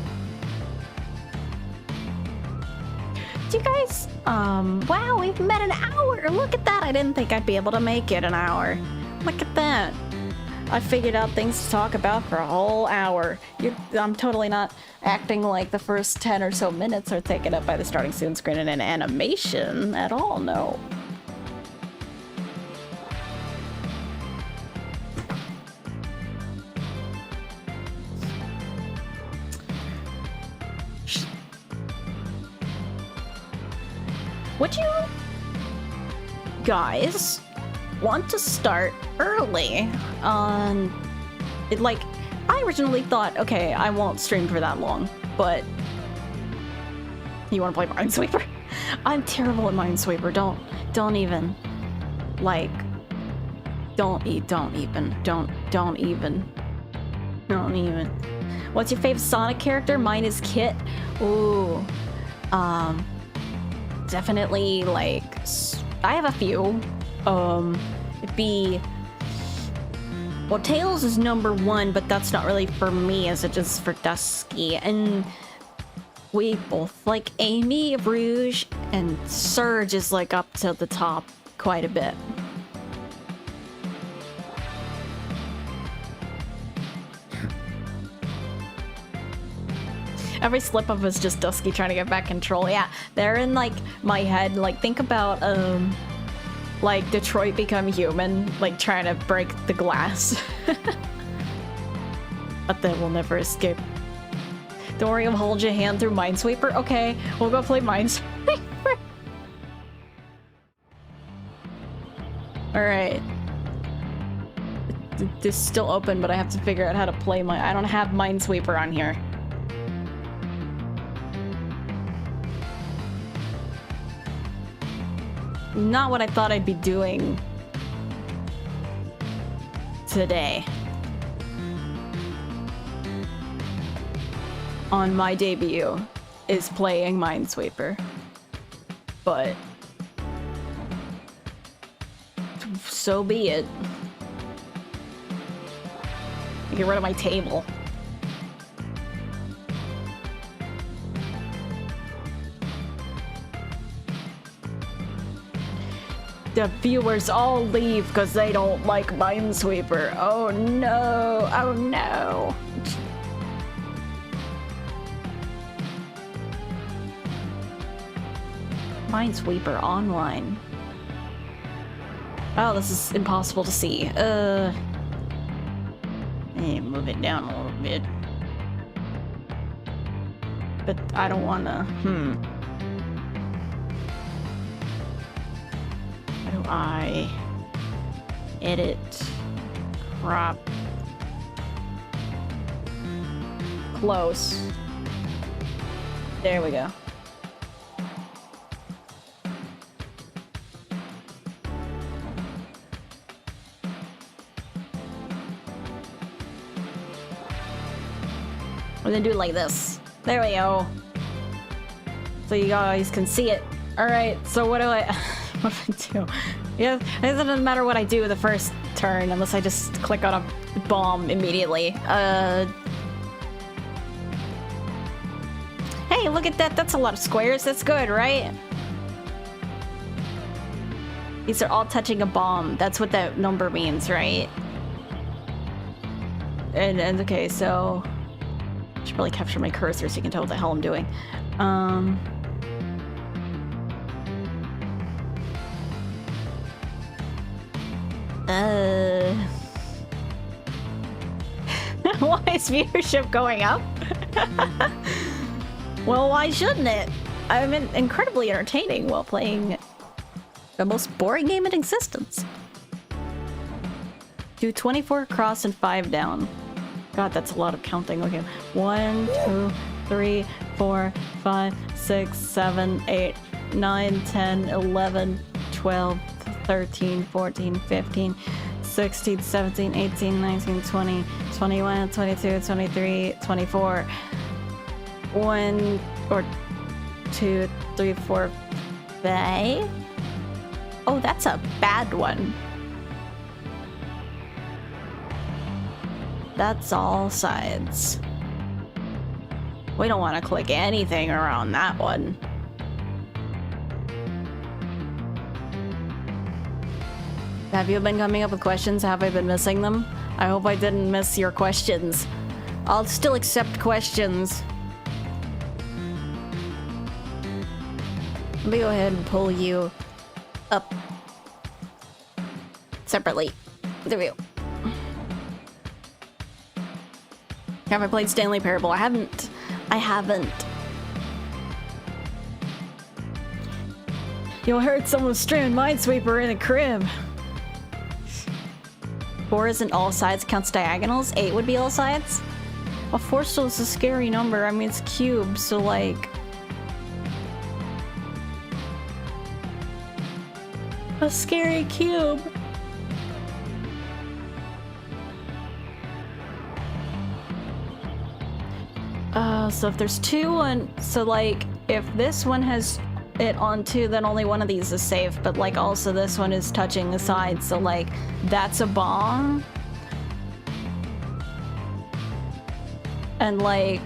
Do you guys... wow, we've met an hour! Look at that! I didn't think I'd be able to make it an hour. Look at that. I figured out things to talk about for a whole hour. I'm totally not acting like the first 10 or so minutes are taken up by the starting soon screen and an animation at all, no. Would you guys want to start early on it? Like, I originally thought, okay, I won't stream for that long, but you want to play Minesweeper? I'm terrible at Minesweeper. Don't even like don't even. What's your favorite Sonic character? Mine is Kit. Ooh. Definitely, like, I have a few. It'd be... Well, Tails is #1, but that's not really for me, as it is for Dusky. And we both like Amy, Rouge, and Surge is, like, up to the top quite a bit. Every slip up is just Dusky trying to get back control. Yeah, they're in, like, my head. Like, think about, like, Detroit Become Human, like, trying to break the glass. But then we'll never escape. Don't worry, I'll hold your hand through Minesweeper. Okay, we'll go play Minesweeper. Alright. This is still open, but I have to figure out how to play I don't have Minesweeper on here. Not what I thought I'd be doing today. On my debut is playing Minesweeper. But so be it. Get rid of my table. The viewers all leave because they don't like Minesweeper. Oh no! Oh no! Minesweeper online. Oh, this is impossible to see. Move it down a little bit. But I don't wanna, How do I edit, crop, close? There we go. We're gonna do it like this. There we go. So you guys can see it. Alright, so what do I... what do I do? Yeah, it doesn't matter what I do the first turn unless I just click on a bomb immediately. Hey, look at that. That's a lot of squares. That's good, right? These are all touching a bomb. That's what that number means, right? And okay, so... I should probably capture my cursor so you can tell what the hell I'm doing. Why is viewership going up? Well, why shouldn't it? I'm incredibly entertaining while playing the most boring game in existence. Do 24 across and 5 down. God, that's a lot of counting. Okay. 1, 2, 3, 4, 5, 6, 7, 8, 9, 10, 11, 12, 13, 14, 15, 16, 17, 18, 19, 20, 21, 22, 23, 24. 1 or 2, 3, 4, 5. Oh, that's a bad one. That's all sides. We don't want to click anything around that one. Have you been coming up with questions? Have I been missing them? I hope I didn't miss your questions. I'll still accept questions. Let me go ahead and pull you up separately. There we go. Have I played Stanley Parable? I haven't. You heard someone streaming Minesweeper in a crib. 4 isn't all sides, counts diagonals. 8 would be all sides. Well, 4 still is a scary number. I mean, it's cubed, so like... a scary cube. So if there's 2 on... so like, if this one has it on 2, then only one of these is safe. But like, also this one is touching the side, so like, that's a bomb. And like,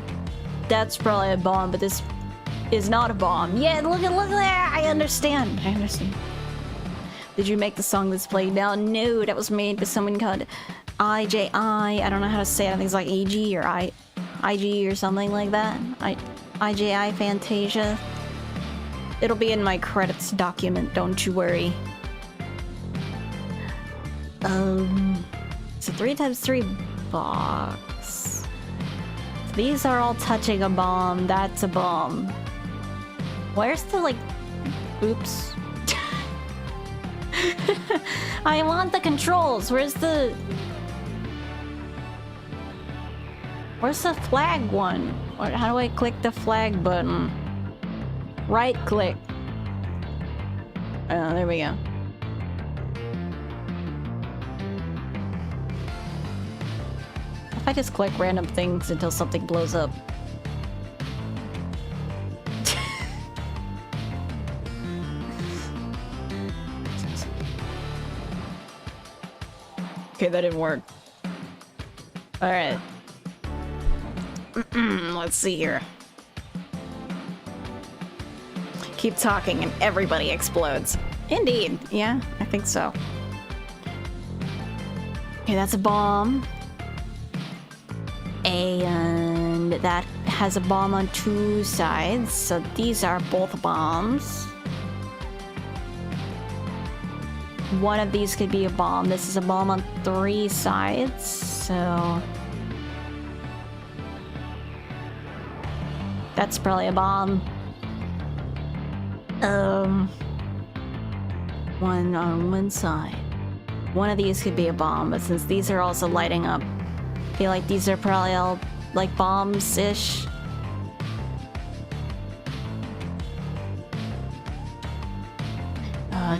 that's probably a bomb, but this is not a bomb. Yeah, look at that! I understand. Did you make the song that's played now? No, that was made by someone called IJI. I don't know how to say it. I think it's like AG or IG or something like that. IJI Fantasia. It'll be in my credits document, don't you worry. It's a 3x3 box. These are all touching a bomb. That's a bomb. Where's the, like... oops. I want the controls. Where's the flag one? How do I click the flag button? Right click. Oh, there we go. If I just click random things until something blows up. Okay, that didn't work. Alright. Let's see here. Keep talking and everybody explodes. Indeed. Yeah, I think so. Okay, that's a bomb. And that has a bomb on 2 sides, so these are both bombs. One of these could be a bomb. This is a bomb on 3 sides, so... that's probably a bomb. One on 1 side. One of these could be a bomb, but since these are also lighting up, I feel like these are probably all, like, bombs-ish.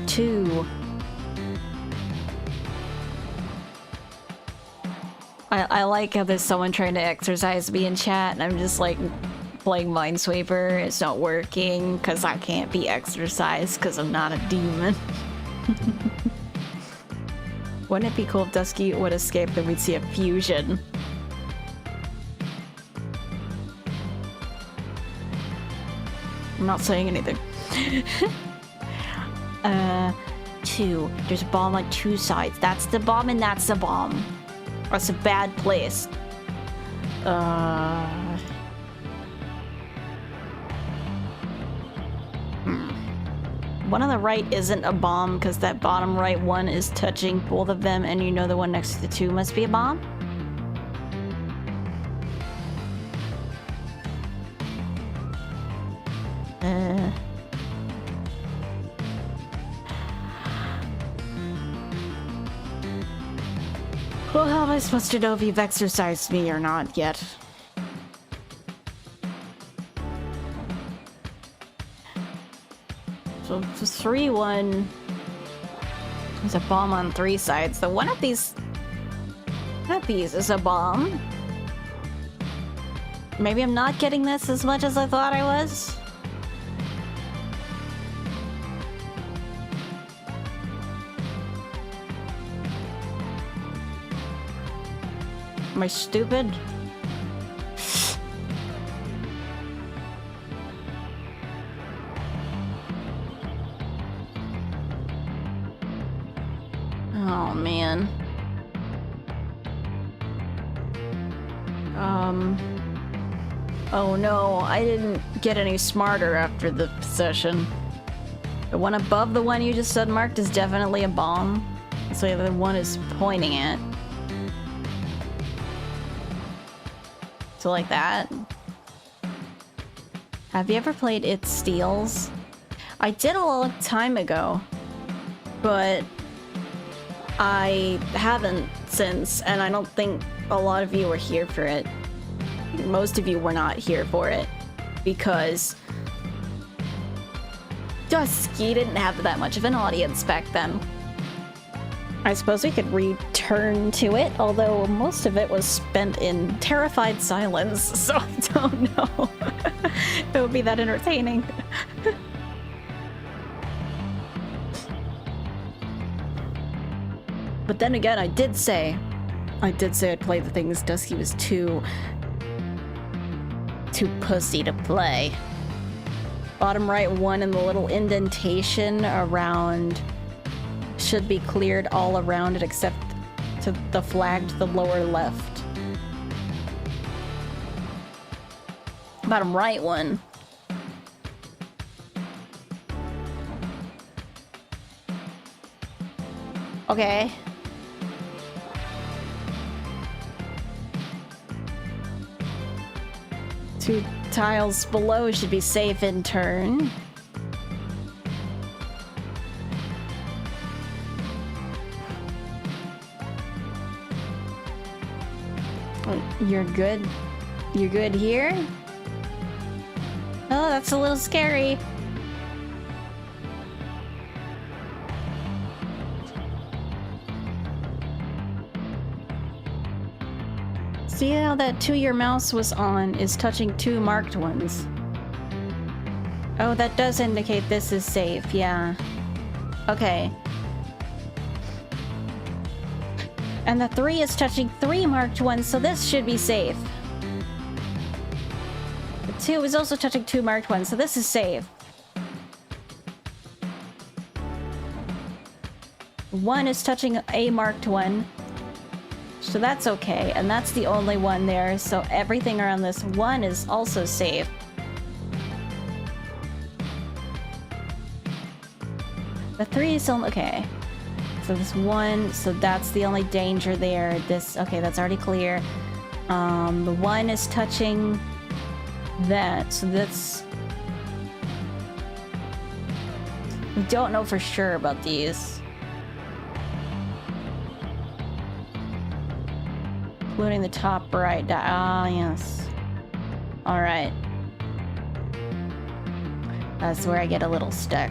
2. I like how there's someone trying to exercise me in chat, and I'm just like playing Minesweeper. It's not working because I can't be exercised because I'm not a demon. Wouldn't it be cool if Dusky would escape and we'd see a fusion? I'm not saying anything. 2. There's a bomb on 2 sides. That's the bomb and that's the bomb. That's a bad place. One on the right isn't a bomb because that bottom right one is touching both of them, and you know the one next to the 2 must be a bomb? Well, how am I supposed to know if you've exercised me or not yet? So 3-1. There's a bomb on 3 sides. So one of these is a bomb. Maybe I'm not getting this as much as I thought I was. Am I stupid? Oh, man. Oh no, I didn't get any smarter after the session. The one above the one you just said marked is definitely a bomb. So the one is pointing at. So like that. Have you ever played It Steals? I did a long time ago, but I haven't since, and I don't think a lot of you were here for it. Most of you were not here for it because Dusky didn't have that much of an audience back then. I suppose we could return to it, although most of it was spent in terrified silence, so I don't know if it would be that entertaining. But then again, I did say I'd play the things Dusky was too pussy to play. Bottom right one and the little indentation around should be cleared all around it except to the flag to the lower left. Bottom right one. Okay. Two tiles below should be safe in turn. You're good? You're good here? Oh, that's a little scary. See how that 2 your mouse was on is touching 2 marked ones. Oh, that does indicate this is safe, yeah. Okay. And the 3 is touching 3 marked ones, so this should be safe. The 2 is also touching 2 marked ones, so this is safe. 1 is touching a marked one. So that's okay, and that's the only one there, so everything around this 1 is also safe. The 3 is still okay. So this 1, so that's the only danger there. This, okay, that's already clear. The 1 is touching that, so that's... We don't know for sure about these. Including the top right. Ah, yes. Alright. That's where I get a little stuck.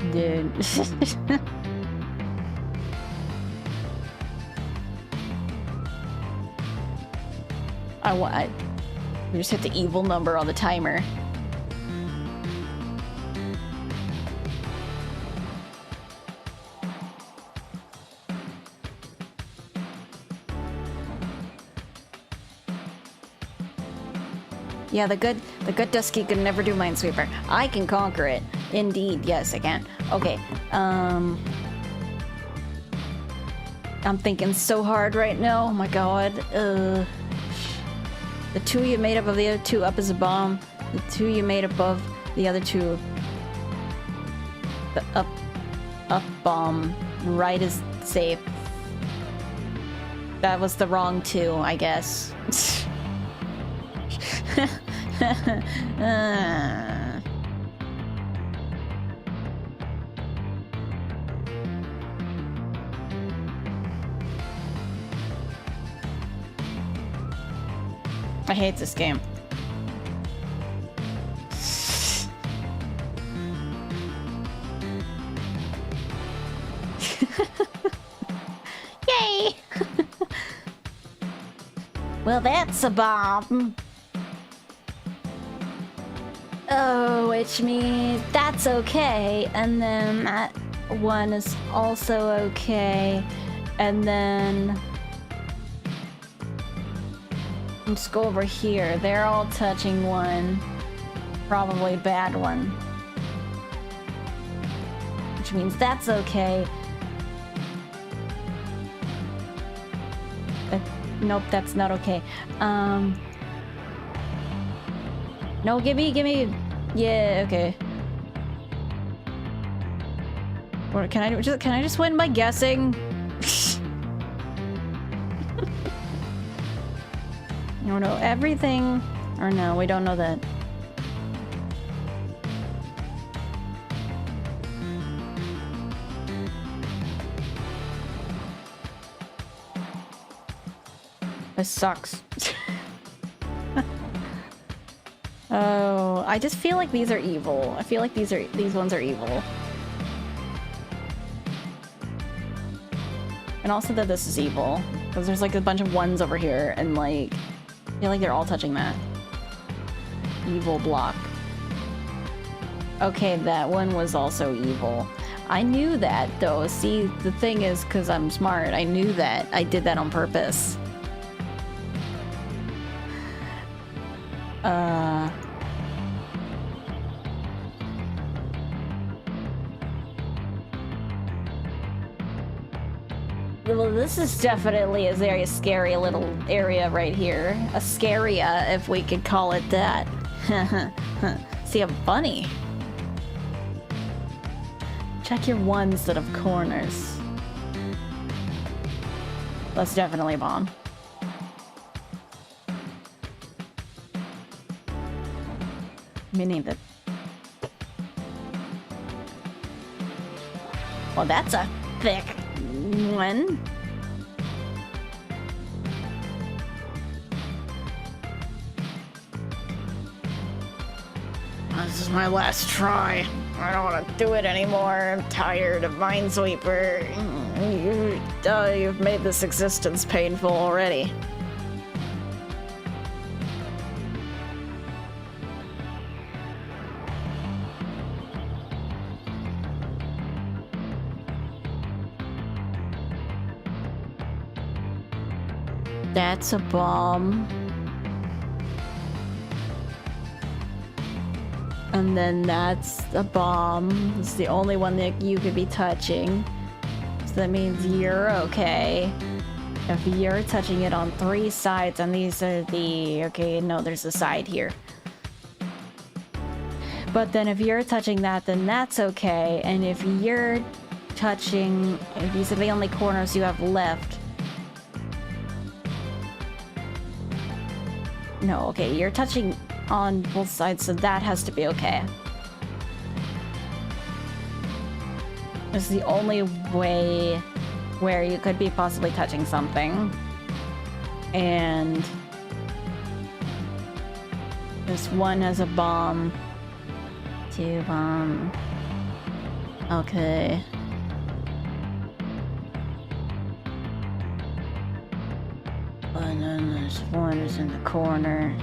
Dude. We just hit the evil number on the timer. Yeah, the good Dusky could never do Minesweeper. I can conquer it. Indeed, yes, I can. Okay, I'm thinking so hard right now. Oh my god. The two you made up of the other two up is a bomb. The two you made above the other two. The up bomb. Right is safe. That was the wrong two, I guess. I hate this game. Yay! Well, that's a bomb. Oh, which means that's okay. And then that one is also okay. And then let's go over here. They're all touching one. Probably bad one. Which means that's okay. Nope, that's not okay. No, gimme. Yeah, okay. Or can I just win by guessing? No, no, everything. Or no, we don't know that. This sucks. Oh, I just feel like these are evil. I feel like these ones are evil. And also that this is evil. Because there's like a bunch of ones over here and like I feel like they're all touching that. Evil block. Okay, that one was also evil. I knew that though. See, the thing is, because I'm smart, I knew that. I did that on purpose. Well, this is definitely a very scary little area right here. A scaria, if we could call it that. See, I'm funny. Check your ones instead of corners. That's definitely a bomb. Meaning that. Well, that's a thick one. This is my last try. I don't want to do it anymore. I'm tired of Minesweeper. You've made this existence painful already. That's a bomb. And then that's a bomb. It's the only one that you could be touching. So that means you're okay. If you're touching it on 3 sides, and these are the... Okay, no, there's a side here. But then if you're touching that, then that's okay. And if you're touching... If these are the only corners you have left... No, okay, you're touching on both sides, so that has to be okay. This is the only way where you could be possibly touching something. And this one has a bomb. 2 bomb. Okay. And then there's one is in the corner.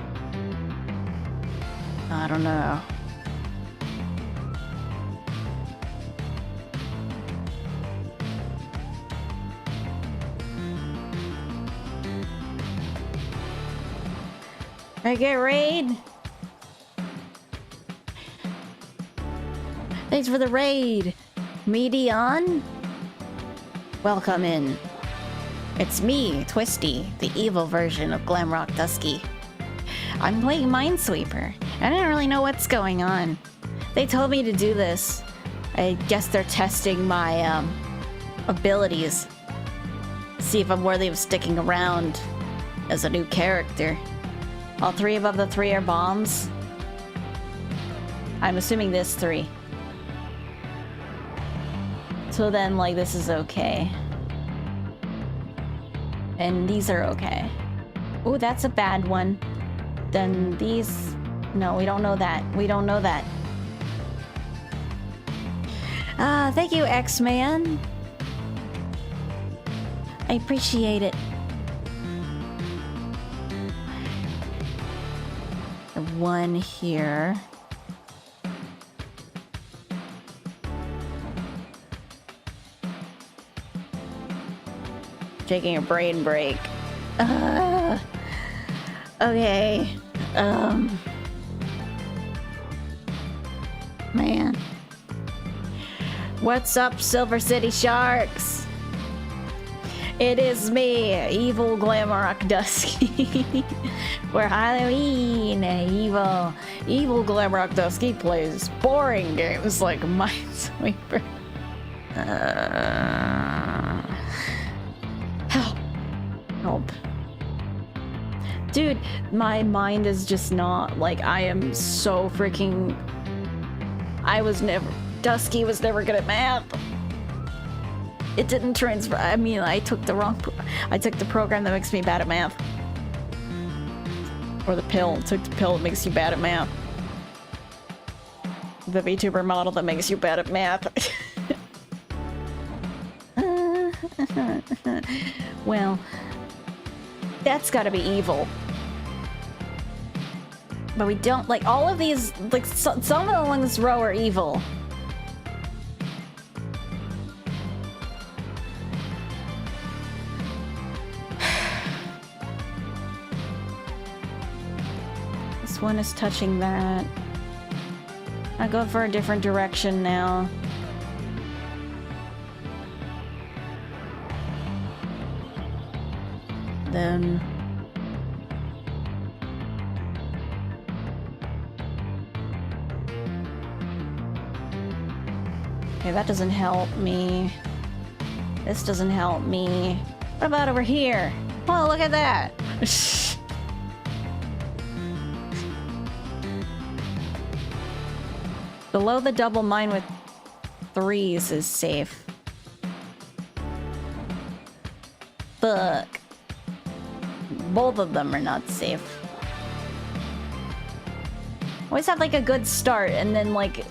I don't know. Okay, raid. Thanks for the raid, Medion. Welcome in. It's me, Twisty, the evil version of Glamrock Dusky. I'm playing Minesweeper. I didn't really know what's going on. They told me to do this. I guess they're testing my abilities. See if I'm worthy of sticking around as a new character. All three above the three are bombs. I'm assuming this 3. So then, like, this is okay. And these are okay. Ooh, that's a bad one. Then these... No, we don't know that. We don't know that. Thank you, X-Man. I appreciate it. The one here. Taking a brain break. Okay. Man. What's up, Silver City Sharks? It is me, evil Glamrock Dusky. We're Halloween. Evil Glamrock Dusky plays boring games like Minesweeper. Help. Dude, my mind is just not, like, I am so freaking... Dusky was never good at math. It didn't transfer. I mean, I took the wrong... I took the program that makes me bad at math. Or the pill. I took the pill that makes you bad at math. The VTuber model that makes you bad at math. Well... That's gotta be evil. But we don't, like, all of these, like, some along this row are evil. This one is touching that. I go for a different direction now. Then... Okay, that doesn't help me. This doesn't help me. What about over here? Oh, look at that! Below the double mine with 3s is safe. Fuck. Both of them are not safe. Always have like a good start and then like...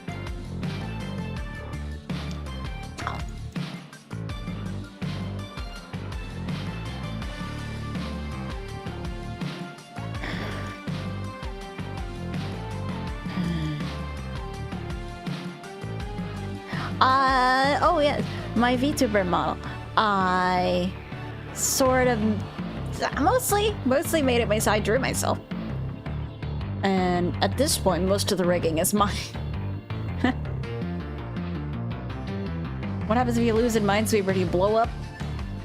Oh yeah, my VTuber model. I sort of mostly made it myself. I drew myself. And at this point, most of the rigging is mine. What happens if you lose in Minesweeper? Do you blow up?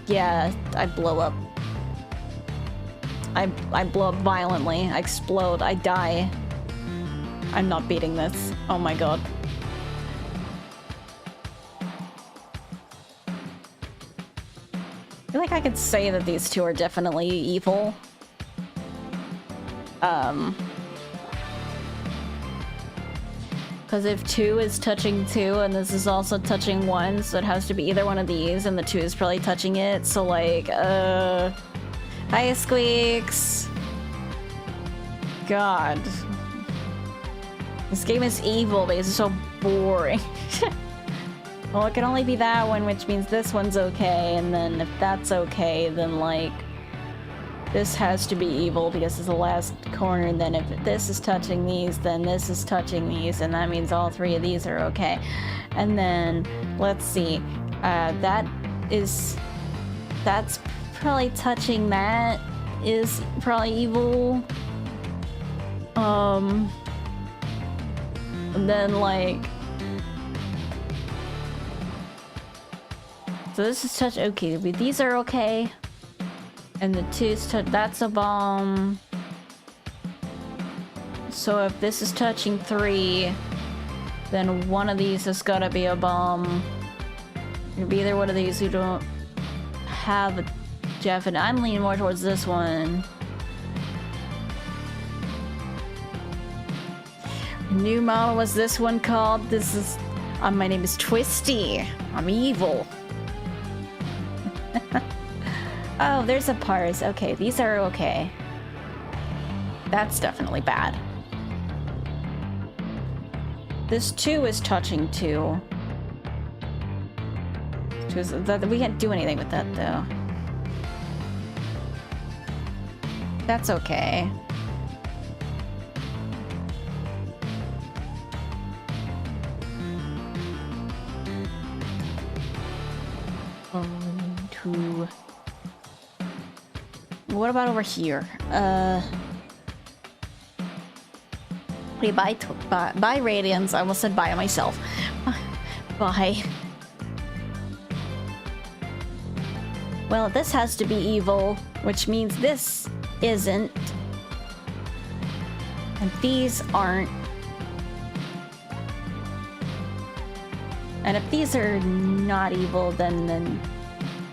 Yeah, I blow up. I blow up violently. I explode. I die. I'm not beating this. Oh my god. I feel like I could say that these two are definitely evil. Because if 2 is touching 2 and this is also touching 1, so it has to be either one of these, and the 2 is probably touching it, so like, Hi, Squeaks! God. This game is evil, but it's so boring. Well, it can only be that one, which means this one's okay, and then if that's okay, then, like, this has to be evil because it's the last corner, and then if this is touching these, then this is touching these, and that means all three of these are okay. And then, let's see, that's probably touching that is probably evil. And then, like, so this is touch, okay, but these are okay. And the two is touch, that's a bomb. So if this is touching 3, then one of these has gotta be a bomb. It'd be either one of these who don't have a definite. I'm leaning more towards this one. New model was this one called? This is, my name is Twisty. I'm evil. Oh, there's a parse. Okay, these are okay. That's definitely bad. This 2 is touching 2. We can't do anything with that, though. That's okay. Two. What about over here? Hey, bye Radiance. I almost said bye to myself. Bye. Well, this has to be evil, which means this isn't. And these aren't. And if these are not evil, then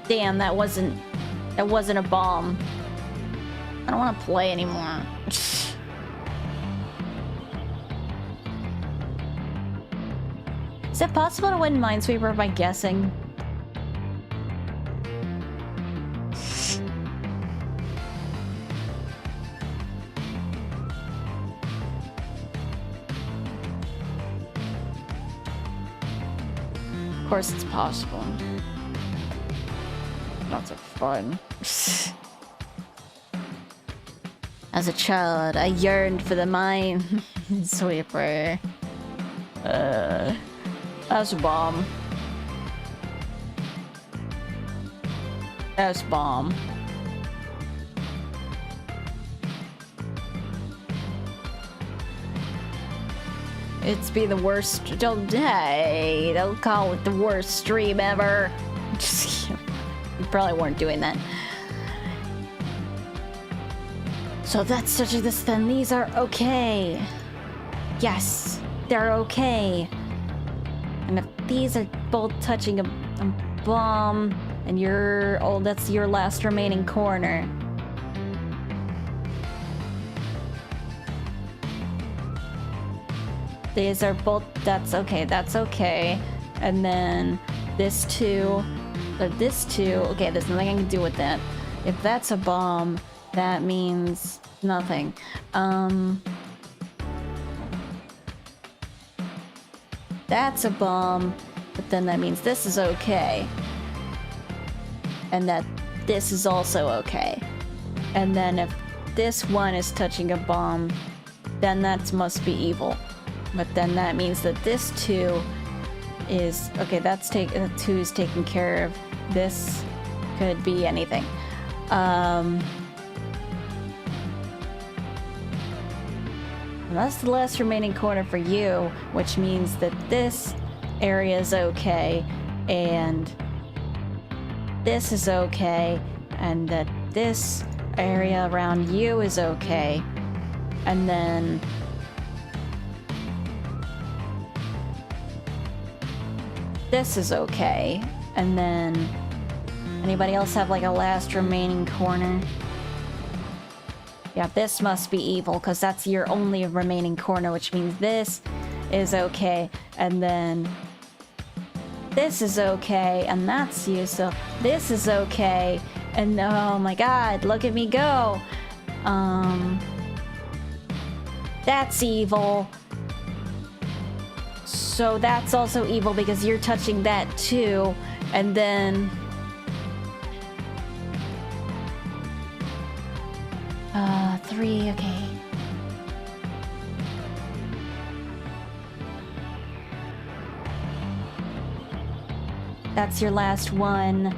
damn, that wasn't a bomb. I don't want to play anymore. Is it possible to win Minesweeper by guessing? Of course it's possible. Not so fun. As a child, I yearned for the Minesweeper. That's a bomb. That's bomb. It's be the worst. Don't call it the worst stream ever. You probably weren't doing that. So that's touching this, then these are okay. Yes, they're okay. And if these are both touching a bomb, and that's your last remaining corner. These are both, that's okay. And then this two, okay, there's nothing I can do with that. If that's a bomb, that means nothing. That's a bomb, but then that means this is okay. And that this is also okay. And then if this one is touching a bomb, then that must be evil. But then that means that this 2 is okay. That's 2 is taken care of. This could be anything. That's the last remaining corner for you, which means that this area is okay, and this is okay, and that this area around you is okay, and then this is okay, and then anybody else have like a last remaining corner? Yeah, this must be evil, because that's your only remaining corner, which means this is okay, and then this is okay, and that's you, so this is okay, and oh my god, look at me go! That's evil. So that's also evil because you're touching that too. And then... 3, okay. That's your last one.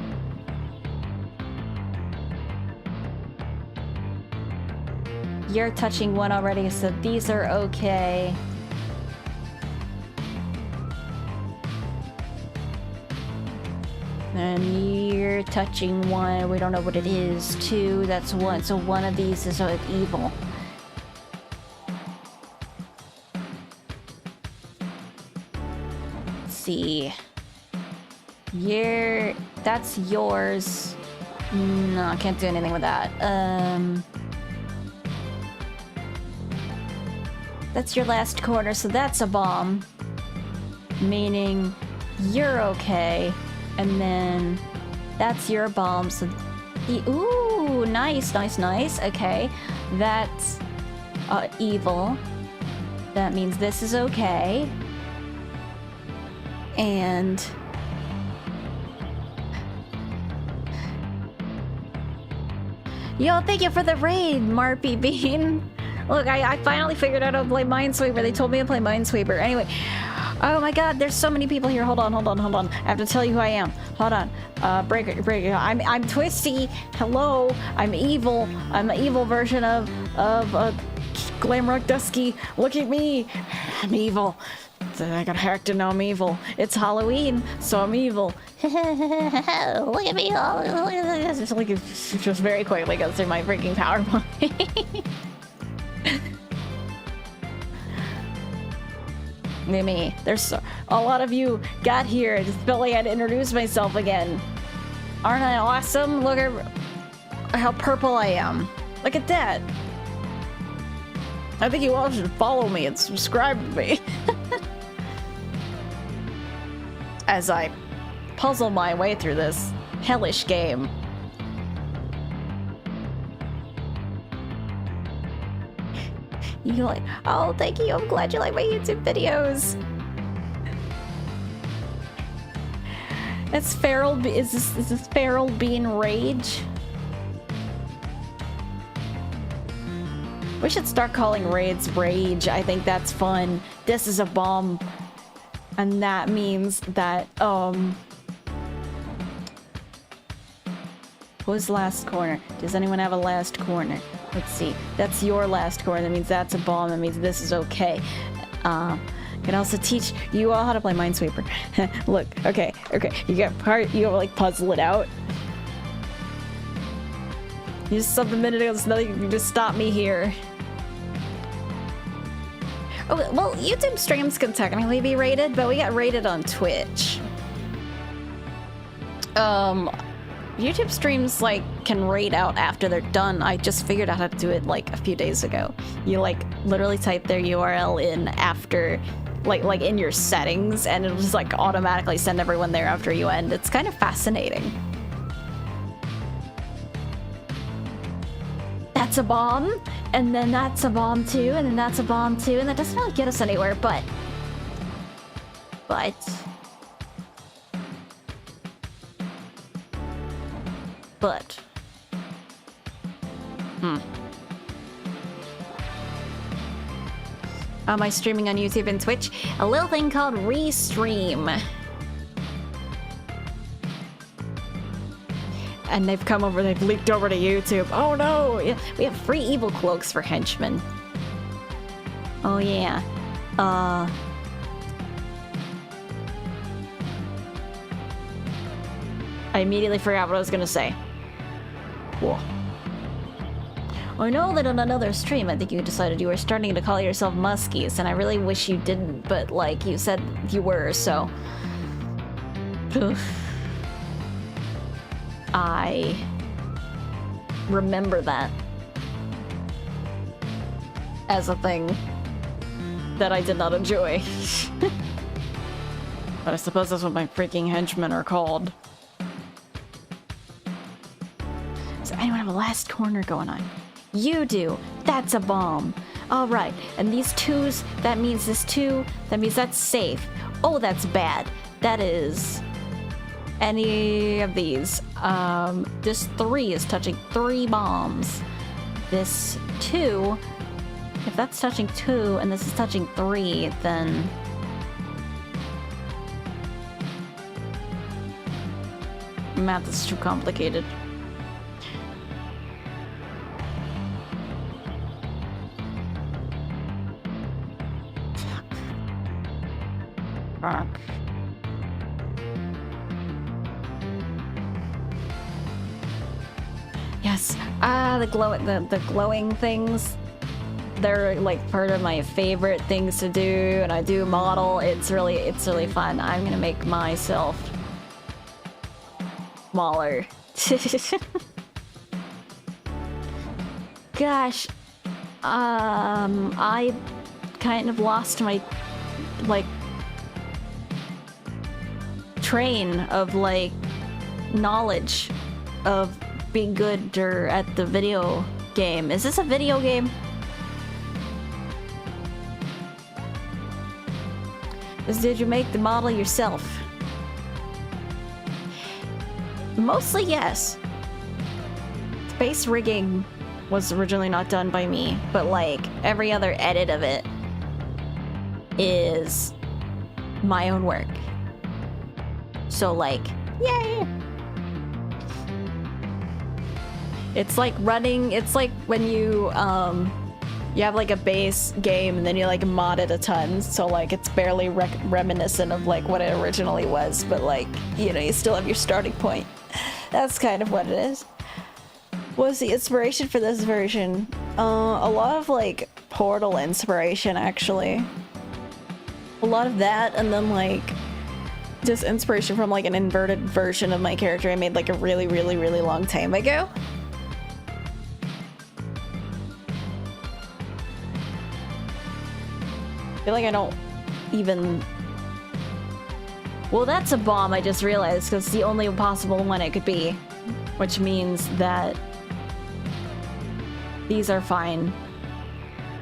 You're touching one already, so these are okay. And you're touching one. We don't know what it is. 2, that's 1. So one of these is evil. Let's see. That's yours. No, I can't do anything with that. That's your last corner, so that's a bomb. Meaning you're okay. And then that's your bomb, so ooh, nice, nice, nice. Okay, that's evil. That means this is okay. And yo, thank you for the raid, Marpy Bean. Look, I finally figured out how to play Minesweeper. They told me to play Minesweeper. Anyway, oh my god, there's so many people here. Hold on. I have to tell you who I am. Hold on. Break it. I'm Twisty. Hello. I'm evil. I'm an evil version of Glamrock Dusky. Look at me. I'm evil. I got hacked and now I'm evil. It's Halloween, so I'm evil. Look at me. Just very quickly goes through my freaking PowerPoint. Me. There's a lot of you got here. I just felt like I had to introduce myself again. Aren't I awesome? Look at how purple I am. Look at that. I think you all should follow me and subscribe to me. As I puzzle my way through this hellish game. You like, oh, thank you. I'm glad you like my YouTube videos. That's feral. Is this feral bean rage? We should start calling raids rage. I think that's fun. This is a bomb, and that means that who's last corner? Does anyone have a last corner? Let's see. That's your last corner. That means that's a bomb. That means this is okay. Can also teach you all how to play Minesweeper. Look. Okay. You got part. You gotta like puzzle it out. You just subbed a minute ago. There's nothing you can just stop me here. Oh well, YouTube streams can technically be rated, but we got rated on Twitch. YouTube streams like can rate out after they're done. I just figured out how to do it like a few days ago. You like literally type their URL in after like in your settings and it'll just like automatically send everyone there after you end. It's kind of fascinating. That's a bomb, and then that's a bomb too, and then that's a bomb too, and that doesn't really get us anywhere, but am I streaming on YouTube and Twitch? A little thing called Restream. And they've come over, they've leaked over to YouTube. Oh no! We have free evil cloaks for henchmen. Oh yeah. I immediately forgot what I was gonna say. Whoa. I know that on another stream, I think you decided you were starting to call yourself Muskies, and I really wish you didn't, but like you said you were, so... I remember that as a thing that I did not enjoy. But I suppose that's what my freaking henchmen are called. Does anyone have a last corner going on? You do. That's a bomb. All right. And these twos, that means this two. That means that's safe. Oh, that's bad. That is any of these. This 3 is touching 3 bombs. This 2, if that's touching 2 and this is touching 3, then math is too complicated. Fuck. Yes. The glowing things. They're like part of my favorite things to do, and I do model. It's really fun. I'm gonna make myself smaller. Gosh. I kind of lost my like train of like knowledge of being good at the video game. Is this a video game? Did you make the model yourself? Mostly yes. Space rigging was originally not done by me, but like every other edit of it is my own work. So like, yay! It's like running, it's like when you have like a base game and then you like mod it a ton, so like it's barely reminiscent of like what it originally was, but like, you know, you still have your starting point. That's kind of what it is. What was the inspiration for this version? A lot of like Portal inspiration, actually. A lot of that, and then like just inspiration from like an inverted version of my character I made like a really long time ago. I feel like I don't even... Well, that's a bomb, I just realized, because it's the only possible one it could be. Which means that these are fine.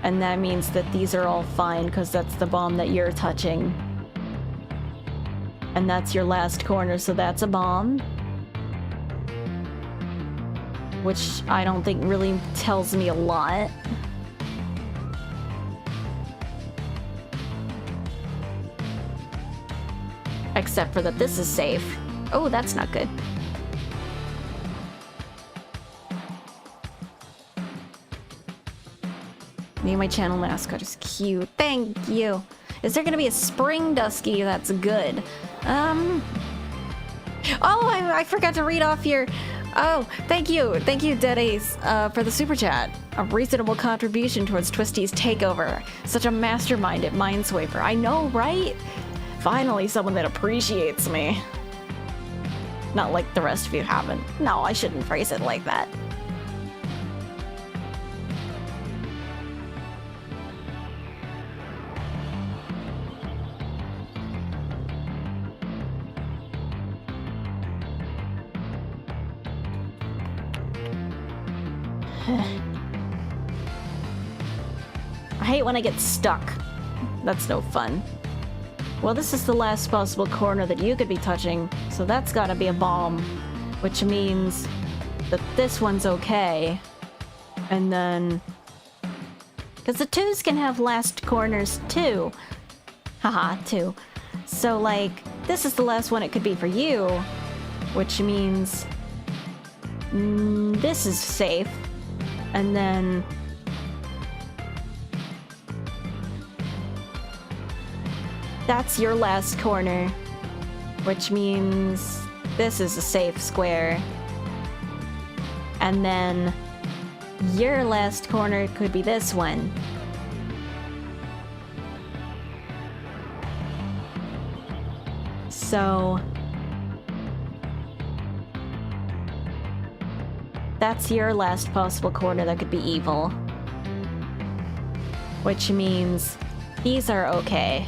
And that means that these are all fine, because that's the bomb that you're touching. And that's your last corner, so that's a bomb. Which I don't think really tells me a lot. Except for that this is safe. Oh, that's not good. Me and my channel mascot is cute. Thank you. Is there gonna be a spring Dusky? That's good. Oh, I forgot to read off your... Oh, thank you, Dead Ace, for the super chat. A reasonable contribution towards Twisty's takeover. Such a mastermind at Minesweeper. I know, right? Finally, someone that appreciates me. Not like the rest of you haven't. No, I shouldn't phrase it like that. I hate when I get stuck. That's no fun. Well, this is the last possible corner that you could be touching, so that's gotta be a bomb. Which means that this one's okay. And then... because the 2s can have last corners too. Haha, 2. So, like, this is the last one it could be for you. Which means... this is safe. And then... that's your last corner, which means this is a safe square. And then your last corner could be this one. So that's your last possible corner that could be evil. Which means these are okay.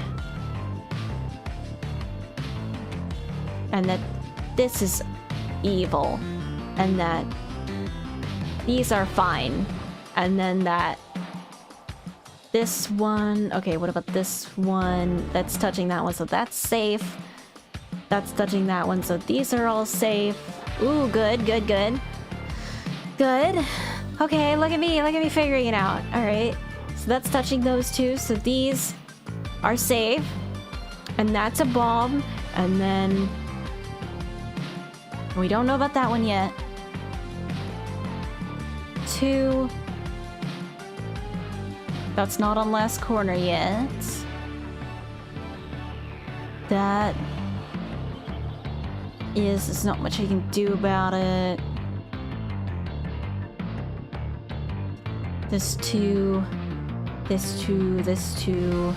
And that this is evil, and that these are fine, and then that This one, okay, what about this one? That's touching that one, so that's safe. That's touching that one, so these are all safe. Ooh, good, good, good. Good. Okay, look at me figuring it out. Alright, so that's touching those two, so these are safe. And that's a bomb, and then... we don't know about that one yet. 2... that's not on last corner yet. That is, there's not much I can do about it. This 2, this 2, this 2.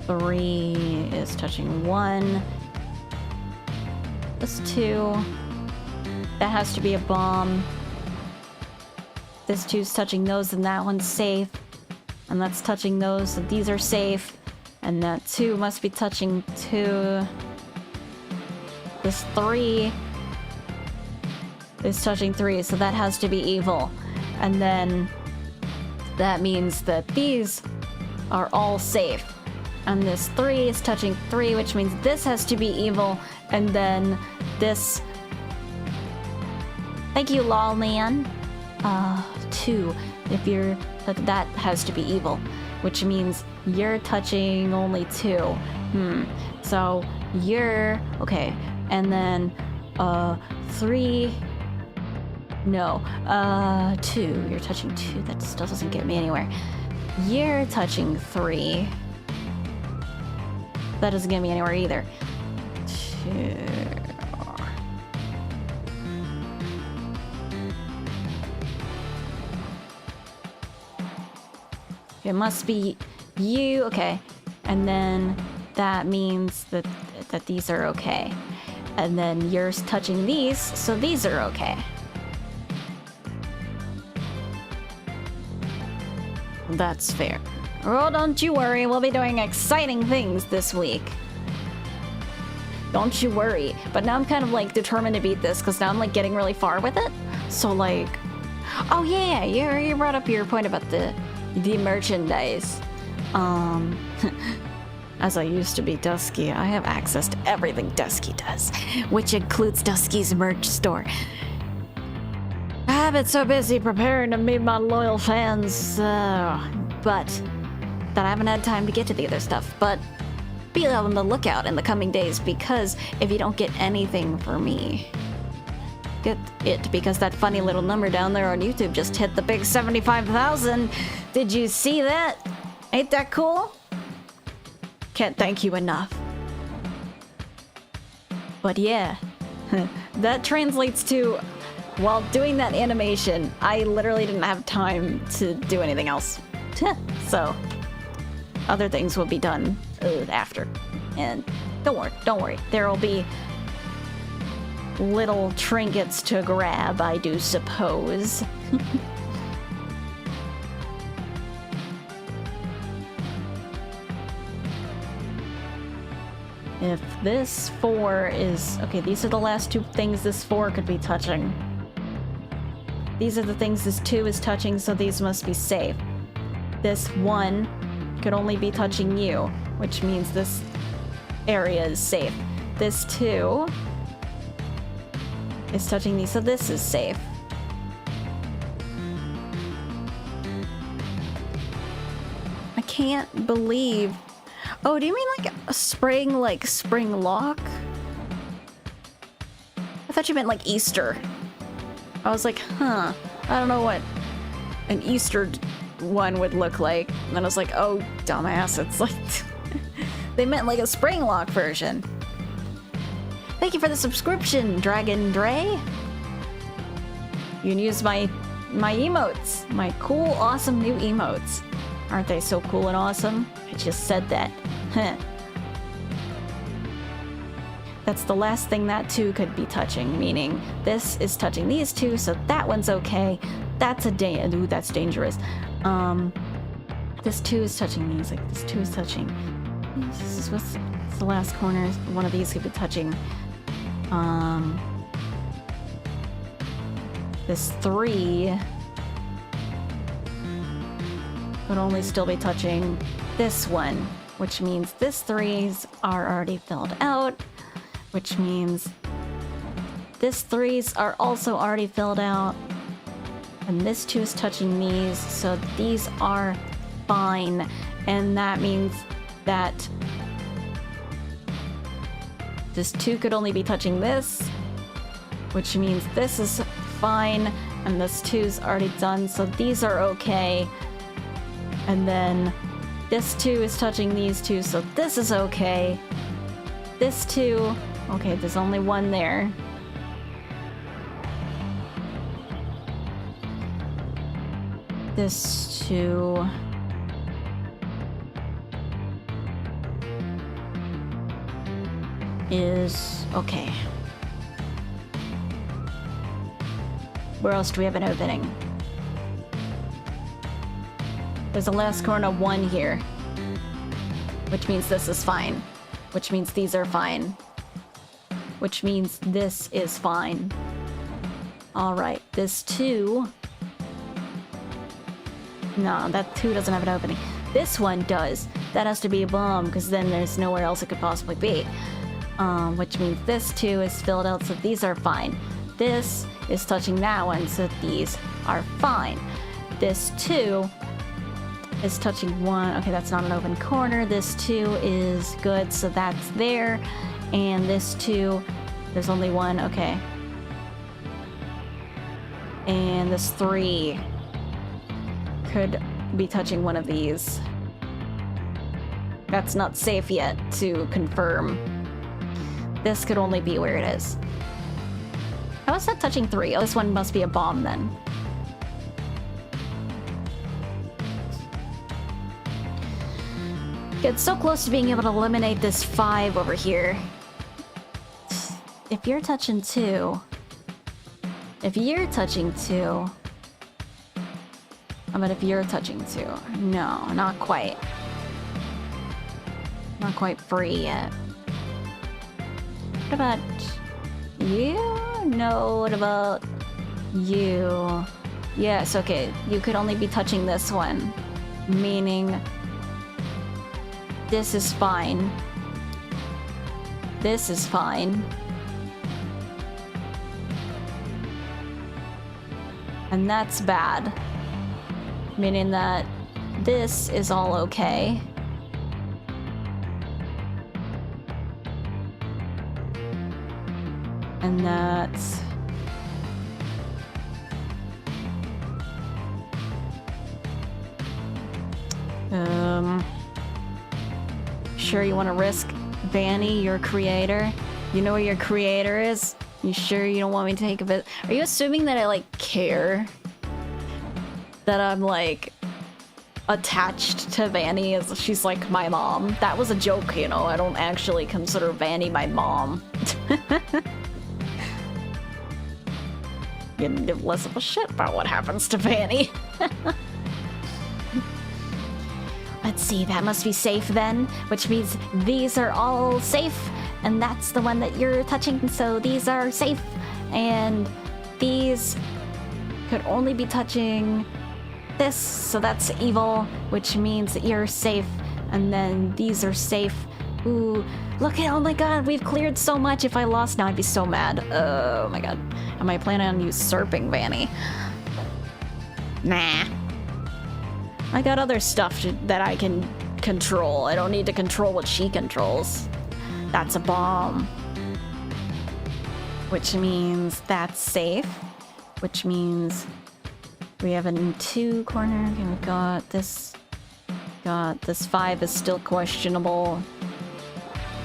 3 is touching 1. This 2. That has to be a bomb. This 2's touching those, and that one's safe. And that's touching those, so these are safe. And that 2 must be touching 2. This 3 is touching 3, so that has to be evil. And then that means that these are all safe. And this 3 is touching 3, which means this has to be evil. And then this... thank you, lol man. 2. If you're... that has to be evil. Which means you're touching only 2. So you're... okay. And then... 3... no. 2. You're touching 2. That still doesn't get me anywhere. You're touching 3. That doesn't get me anywhere either. 2. It must be you, okay. And then that means that these are okay. And then you're touching these, so these are okay. That's fair. Oh, don't you worry, we'll be doing exciting things this week. Don't you worry. But now I'm kind of like determined to beat this because now I'm like getting really far with it. So like, oh yeah, you brought up your point about the merchandise. As I used to be Dusky, I have access to everything Dusky does, which includes Dusky's merch store. I've been so busy preparing to meet my loyal fans, but that I haven't had time to get to the other stuff. But be on the lookout in the coming days, because if you don't get anything for me, get it, because that funny little number down there on YouTube just hit the big 75,000. Did you see that? Ain't that cool? Can't thank you enough. But yeah, that translates to, while doing that animation, I literally didn't have time to do anything else. So, other things will be done after. And don't worry, there will be little trinkets to grab, I do suppose. If this 4 is... okay, these are the last 2 things this 4 could be touching. These are the things this 2 is touching, so these must be safe. This 1 could only be touching you, which means this area is safe. This 2 is touching these, so this is safe. I can't believe... oh, do you mean like a spring lock? I thought you meant like Easter. I was like, huh, I don't know what an Easter one would look like. And then I was like, oh, dumbass, it's like... they meant like a spring lock version. Thank you for the subscription, Dragon Dre. You can use my emotes, my cool, awesome new emotes. Aren't they so cool and awesome? I just said that. Huh. That's the last thing that 2 could be touching, meaning this is touching these 2, so that one's okay. That's ooh, that's dangerous. This 2 is touching these, like this 2 is touching. This is what's the last corner. One of these could be touching. This 3 would only still be touching this one, which means this 3s are already filled out, which means this 3s are also already filled out, and this 2 is touching these, so these are fine, and that means that this 2 could only be touching this, which means this is fine, and this 2's already done, so these are okay. And then this 2 is touching these 2, so this is okay. This 2, okay, there's only 1 there. This 2... is okay. Where else do we have an opening? There's a last corner 1 here, which means this is fine, which means these are fine, which means this is fine. Alright, this 2... no, that 2 doesn't have an opening. This one does. That has to be a bomb, because then there's nowhere else it could possibly be. Which means this 2 is filled out, so these are fine. This is touching that one, so these are fine. This 2 is touching 1. Okay, that's not an open corner. This 2 is good, so that's there. And this 2, there's only 1. Okay. And this 3 could be touching one of these. That's not safe yet to confirm. This could only be where it is. How is that touching 3? Oh, this one must be a bomb then. Get so close to being able to eliminate this 5 over here. If you're touching 2... if you're touching 2... How about if you're touching 2? No, not quite. Not quite free yet. What about you? No, what about you? Yes, okay. You could only be touching this one. Meaning... this is fine. This is fine. And that's bad. Meaning that this is all okay. And that's... Sure you want to risk Vanny, your creator? You know where your creator is? You sure you don't want me to take a bit? Are you assuming that I, like, care? That I'm, like, attached to Vanny as she's, like, my mom? That was a joke, you know? I don't actually consider Vanny my mom. You can give less of a shit about what happens to Vanny. Let's see, that must be safe then, which means these are all safe, and that's the one that you're touching, so these are safe, and these could only be touching this, so that's evil, which means that you're safe, and then these are safe. Ooh, look at, oh my god, we've cleared so much. If I lost now, I'd be so mad. Oh my god. Am I planning on usurping Vanny? Nah. I got other stuff that I can control. I don't need to control what she controls. That's a bomb. Which means that's safe. Which means we have a 2 corner. Okay, we've got this. Got this 5 is still questionable.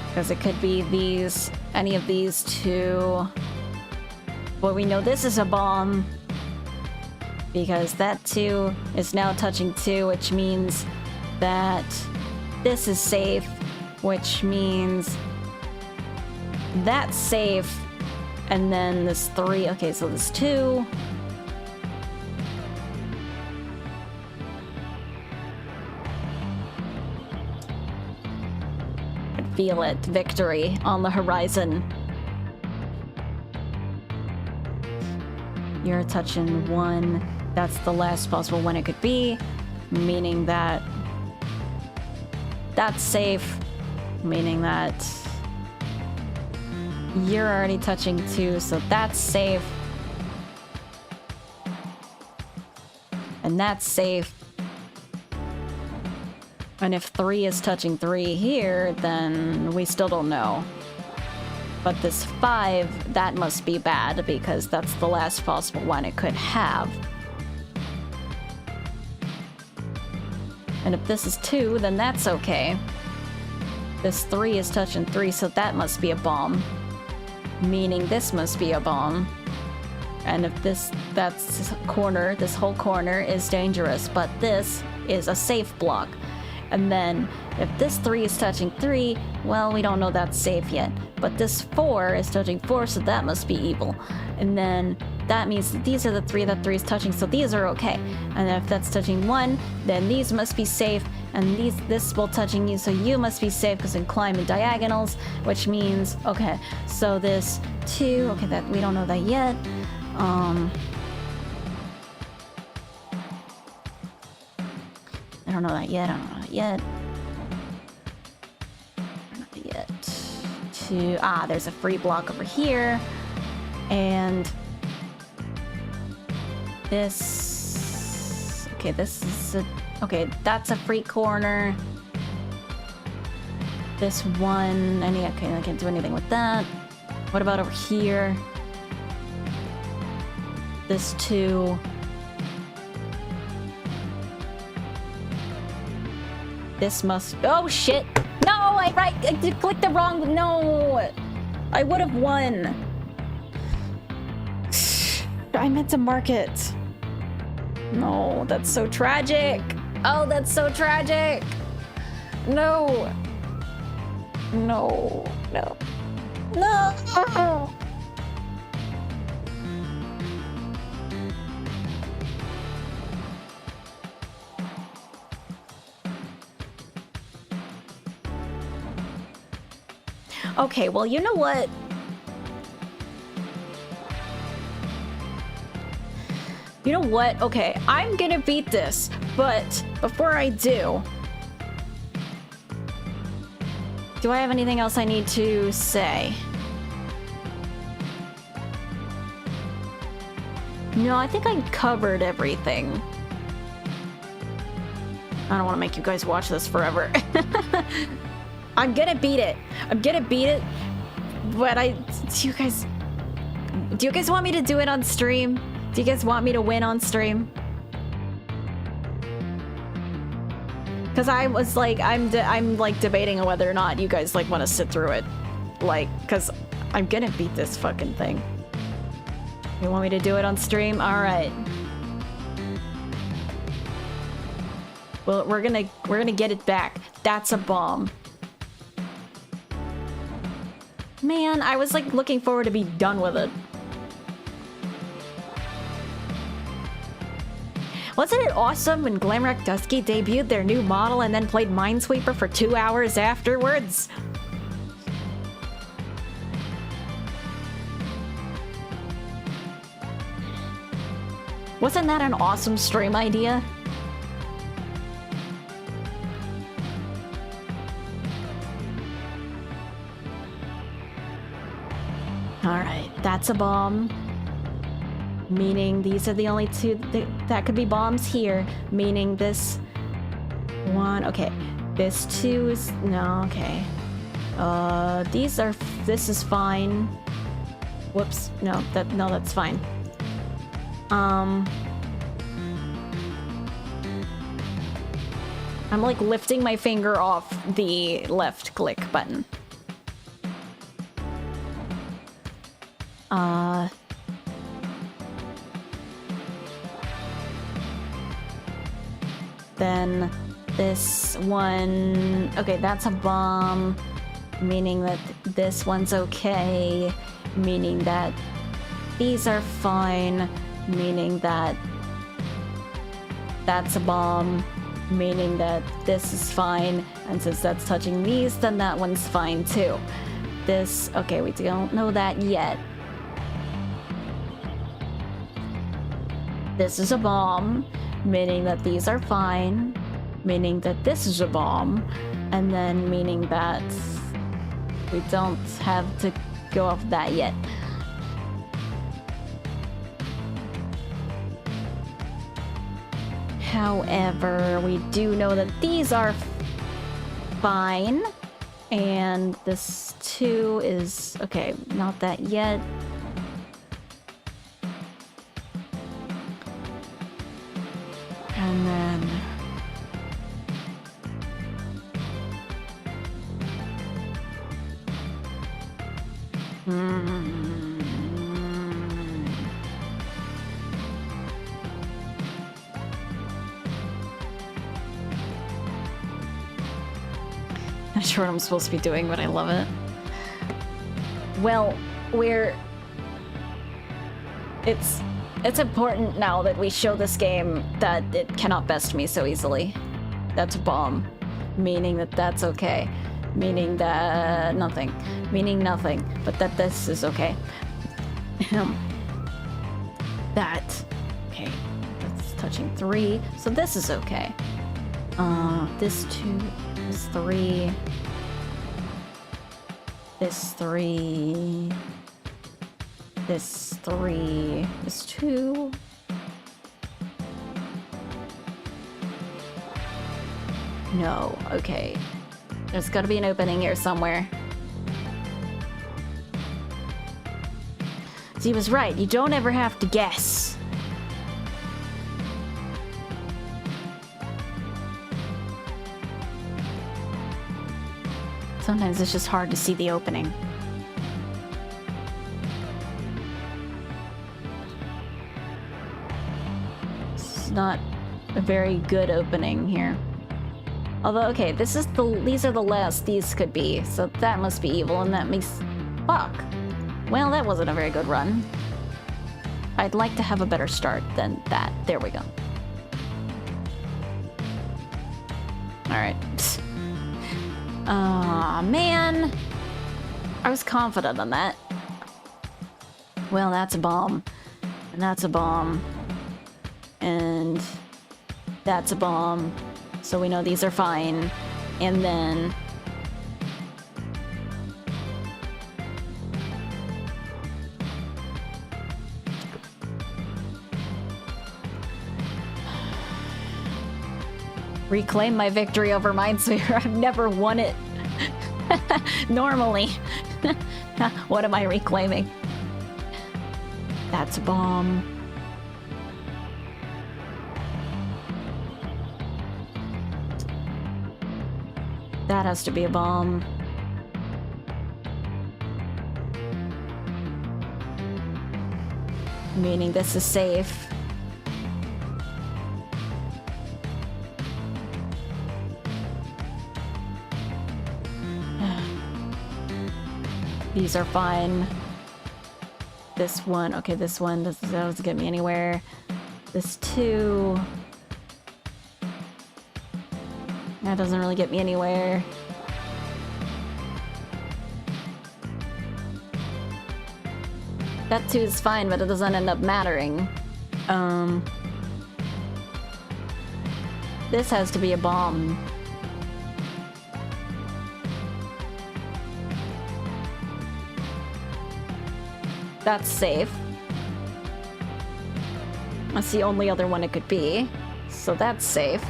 Because it could be these, any of these 2. But we know this is a bomb. Because that 2 is now touching 2, which means that this is safe, which means that's safe, and then this 3, okay, so this 2. I feel it, victory on the horizon. You're touching 1. That's the last possible one it could be. meaning that that's safe, meaning that you're already touching 2, so that's safe. And that's safe. And if 3 is touching 3 here, then we still don't know. But this 5, that must be bad because that's the last possible one it could have. And if this is 2, then that's okay. This 3 is touching 3, so that must be a bomb. Meaning this must be a bomb. And if that's corner, this whole corner is dangerous, but this is a safe block. And then if this 3 is touching 3, well, we don't know that's safe yet. But this 4 is touching 4, so that must be evil. And then that means that these are the 3 that 3 is touching, so these are okay. And if that's touching 1, then these must be safe. And this will touching you, so you must be safe because I'm climbing diagonals, which means, okay, so this 2, okay, that we don't know that yet. I don't know that yet. I don't know that yet. Not yet. 2. Ah, there's a free block over here. And this. Okay, this is a. Okay, that's a free corner. This one. Okay, I can't do anything with that. What about over here? This 2. This must. Oh shit! No, I clicked the wrong. No, I would have won. I meant to mark it. No, that's so tragic. Oh, that's so tragic. No. No. No. No. Okay, well, you know what? You know what? Okay, I'm gonna beat this, but before I do I have anything else I need to say? No, I think I covered everything. I don't want to make you guys watch this forever. I'm gonna beat it. I'm gonna beat it. But do you guys want me to do it on stream? Do you guys want me to win on stream? Because I was like, I'm like debating on whether or not you guys like want to sit through it. Like, because I'm gonna beat this fucking thing. You want me to do it on stream? All right. Well, we're gonna get it back. That's a bomb. Man, I was like looking forward to be done with it. Wasn't it awesome when Glamrock Dusky debuted their new model and then played Minesweeper for 2 hours afterwards? Wasn't that an awesome stream idea? Alright, that's a bomb. Meaning these are the only 2 that could be bombs here. Meaning this 1, okay. This 2 is, no, okay. This is fine. Whoops, no, that's fine. I'm like lifting my finger off the left click button. Then this one, okay, that's a bomb, meaning that this one's okay, meaning that these are fine, meaning that that's a bomb, meaning that this is fine, and since that's touching these, then that one's fine too. This, okay, we don't know that yet. This is a bomb, meaning that these are fine, meaning that this is a bomb, and then meaning that we don't have to go off that yet. However, we do know that these are fine, and this 2 is okay, not that yet. And then not sure what I'm supposed to be doing, but I love it. Well, it's important now that we show this game that it cannot best me so easily. That's a bomb. Meaning that that's okay. Meaning that nothing. Meaning nothing. But that this is okay. That. Okay. That's touching 3. So this is okay. This 2 is 3. This 3. This 3 is 2. No, okay. There's gotta be an opening here somewhere. So he was right, you don't ever have to guess. Sometimes it's just hard to see the opening. Not a very good opening here. Although, okay, these are the last these could be, so that must be evil, and that makes... Fuck. Well, that wasn't a very good run. I'd like to have a better start than that. There we go. Alright. Aw, man! I was confident on that. Well, that's a bomb. And that's a bomb. And that's a bomb, so we know these are fine. And then reclaim my victory over Minesweeper. I've never won it normally. What am I reclaiming? That's a bomb. That has to be a bomb. Meaning this is safe. These are fine. This one, okay, this one doesn't get me anywhere. This 2... That doesn't really get me anywhere. That 2 is fine, but it doesn't end up mattering. This has to be a bomb. That's safe. That's the only other one it could be. So that's safe.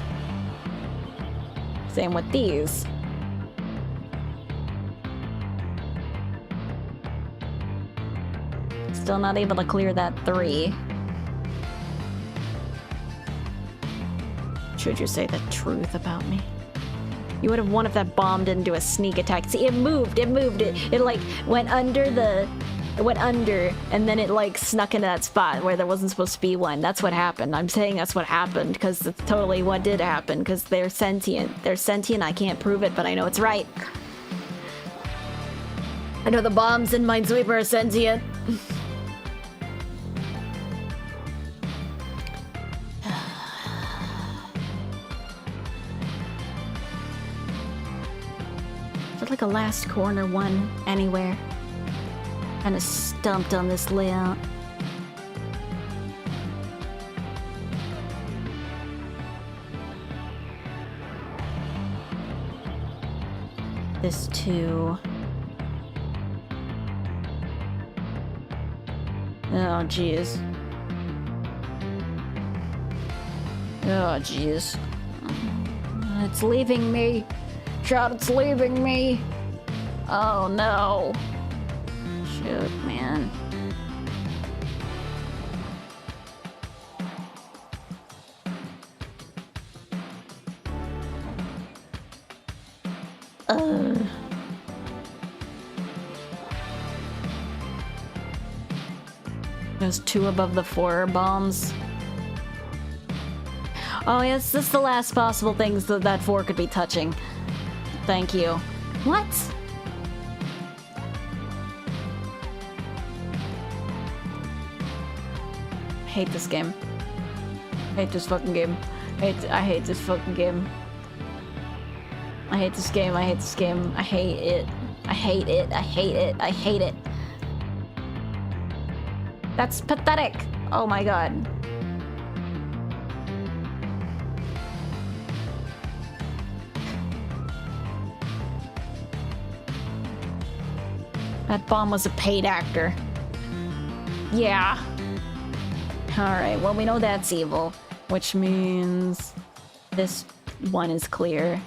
Same with these. Still not able to clear that 3. Should you say the truth about me? You would have won if that bomb didn't do a sneak attack. See, it moved, it like went under the... It went under, and then it like snuck into that spot where there wasn't supposed to be one. That's what happened. I'm saying that's what happened, because it's totally what did happen, because they're sentient. They're sentient, I can't prove it, but I know it's right. I know the bombs in Minesweeper are sentient. Is there like a last corner one anywhere? Kind of stumped on this layout. This 2. Oh, jeez. Oh, jeez. It's leaving me. Shot, it's leaving me. Oh, no. Shoot, man. There's 2 above the 4 bombs. Oh yes, this is the last possible things that 4 could be touching. Thank you. What? I hate this game. I hate this fucking game. I hate this fucking game. I hate this game. I hate this game. I hate it. I hate it. I hate it. I hate it. That's pathetic. Oh my god. That bomb was a paid actor. Yeah. Alright, well we know that's evil. Which means this one is clear.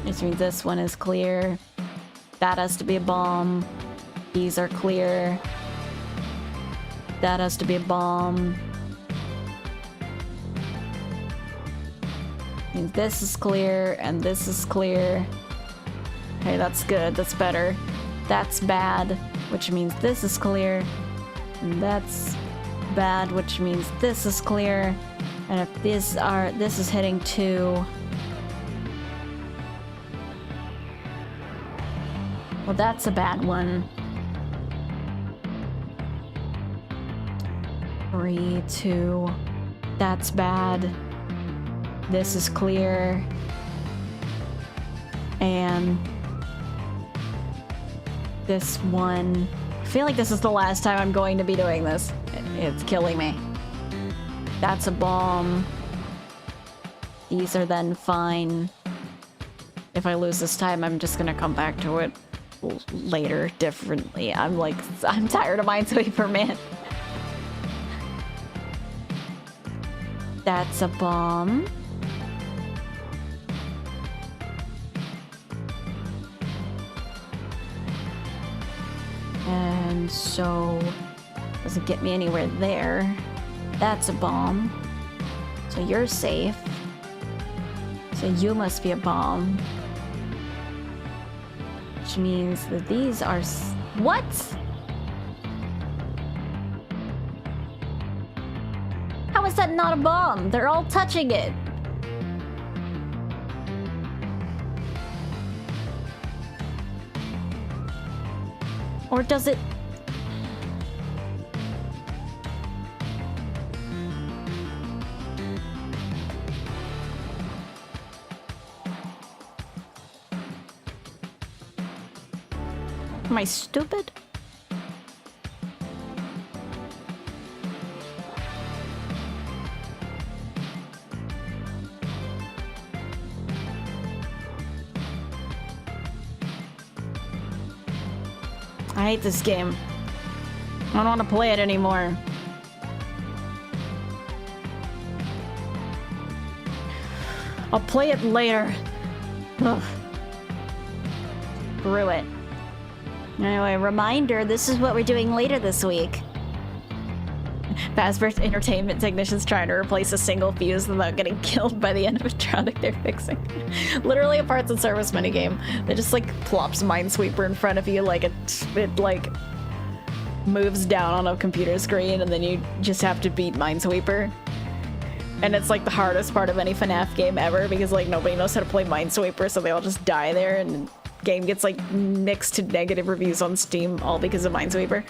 Which means this one is clear. That has to be a bomb. These are clear. That has to be a bomb. And this is clear, and this is clear. Okay, that's good, that's better. That's bad, which means this is clear. And that's bad, which means this is clear. And if this is hitting 2. Well, that's a bad one. 3, 2. That's bad. This is clear. And this one. I feel like this is the last time I'm going to be doing this. It's killing me. That's a bomb. These are then fine. If I lose this time, I'm just gonna come back to it later differently. I'm tired of Minesweeper, man. That's a bomb. And so, doesn't get me anywhere there. That's a bomb. So you're safe. So you must be a bomb. Which means that these are what? How is that not a bomb? They're all touching it. Or does it? Am I stupid? I hate this game. I don't want to play it anymore. I'll play it later. Ugh. Screw it. Anyway, reminder, this is what we're doing later this week. Fazbear's entertainment technicians trying to replace a single fuse without getting killed by the animatronic they're fixing. Literally a parts and service minigame that just like plops Minesweeper in front of you like it like moves down on a computer screen and then you just have to beat Minesweeper. And it's like the hardest part of any FNAF game ever because like nobody knows how to play Minesweeper, so they all just die there and the game gets like mixed to negative reviews on Steam all because of Minesweeper.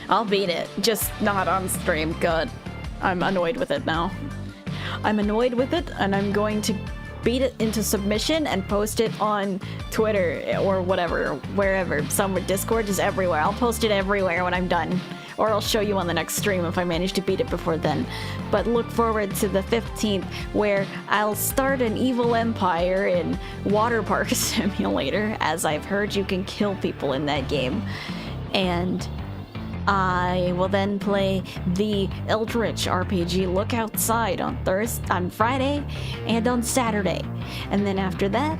I'll beat it, just not on stream. Good. I'm annoyed with it now. I'm annoyed with it, and I'm going to beat it into submission and post it on Twitter or whatever, wherever. Somewhere, Discord, just everywhere. I'll post it everywhere when I'm done. or I'll show you on the next stream if I manage to beat it before then. But look forward to the 15th, where I'll start an evil empire in Water Park Simulator, as I've heard you can kill people in that game. And I will then play the Eldritch RPG Look Outside on Friday and on Saturday. And then after that,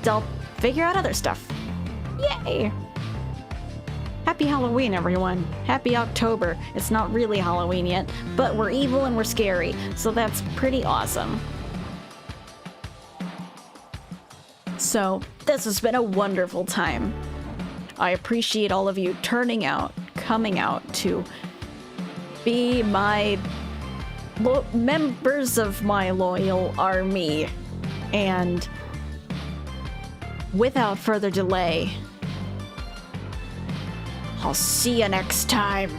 I'll figure out other stuff. Yay! Happy Halloween, everyone. Happy October. It's not really Halloween yet, but we're evil and we're scary, so that's pretty awesome. So, this has been a wonderful time. I appreciate all of you turning out, coming out to be my members of my loyal army. And without further delay, I'll see you next time.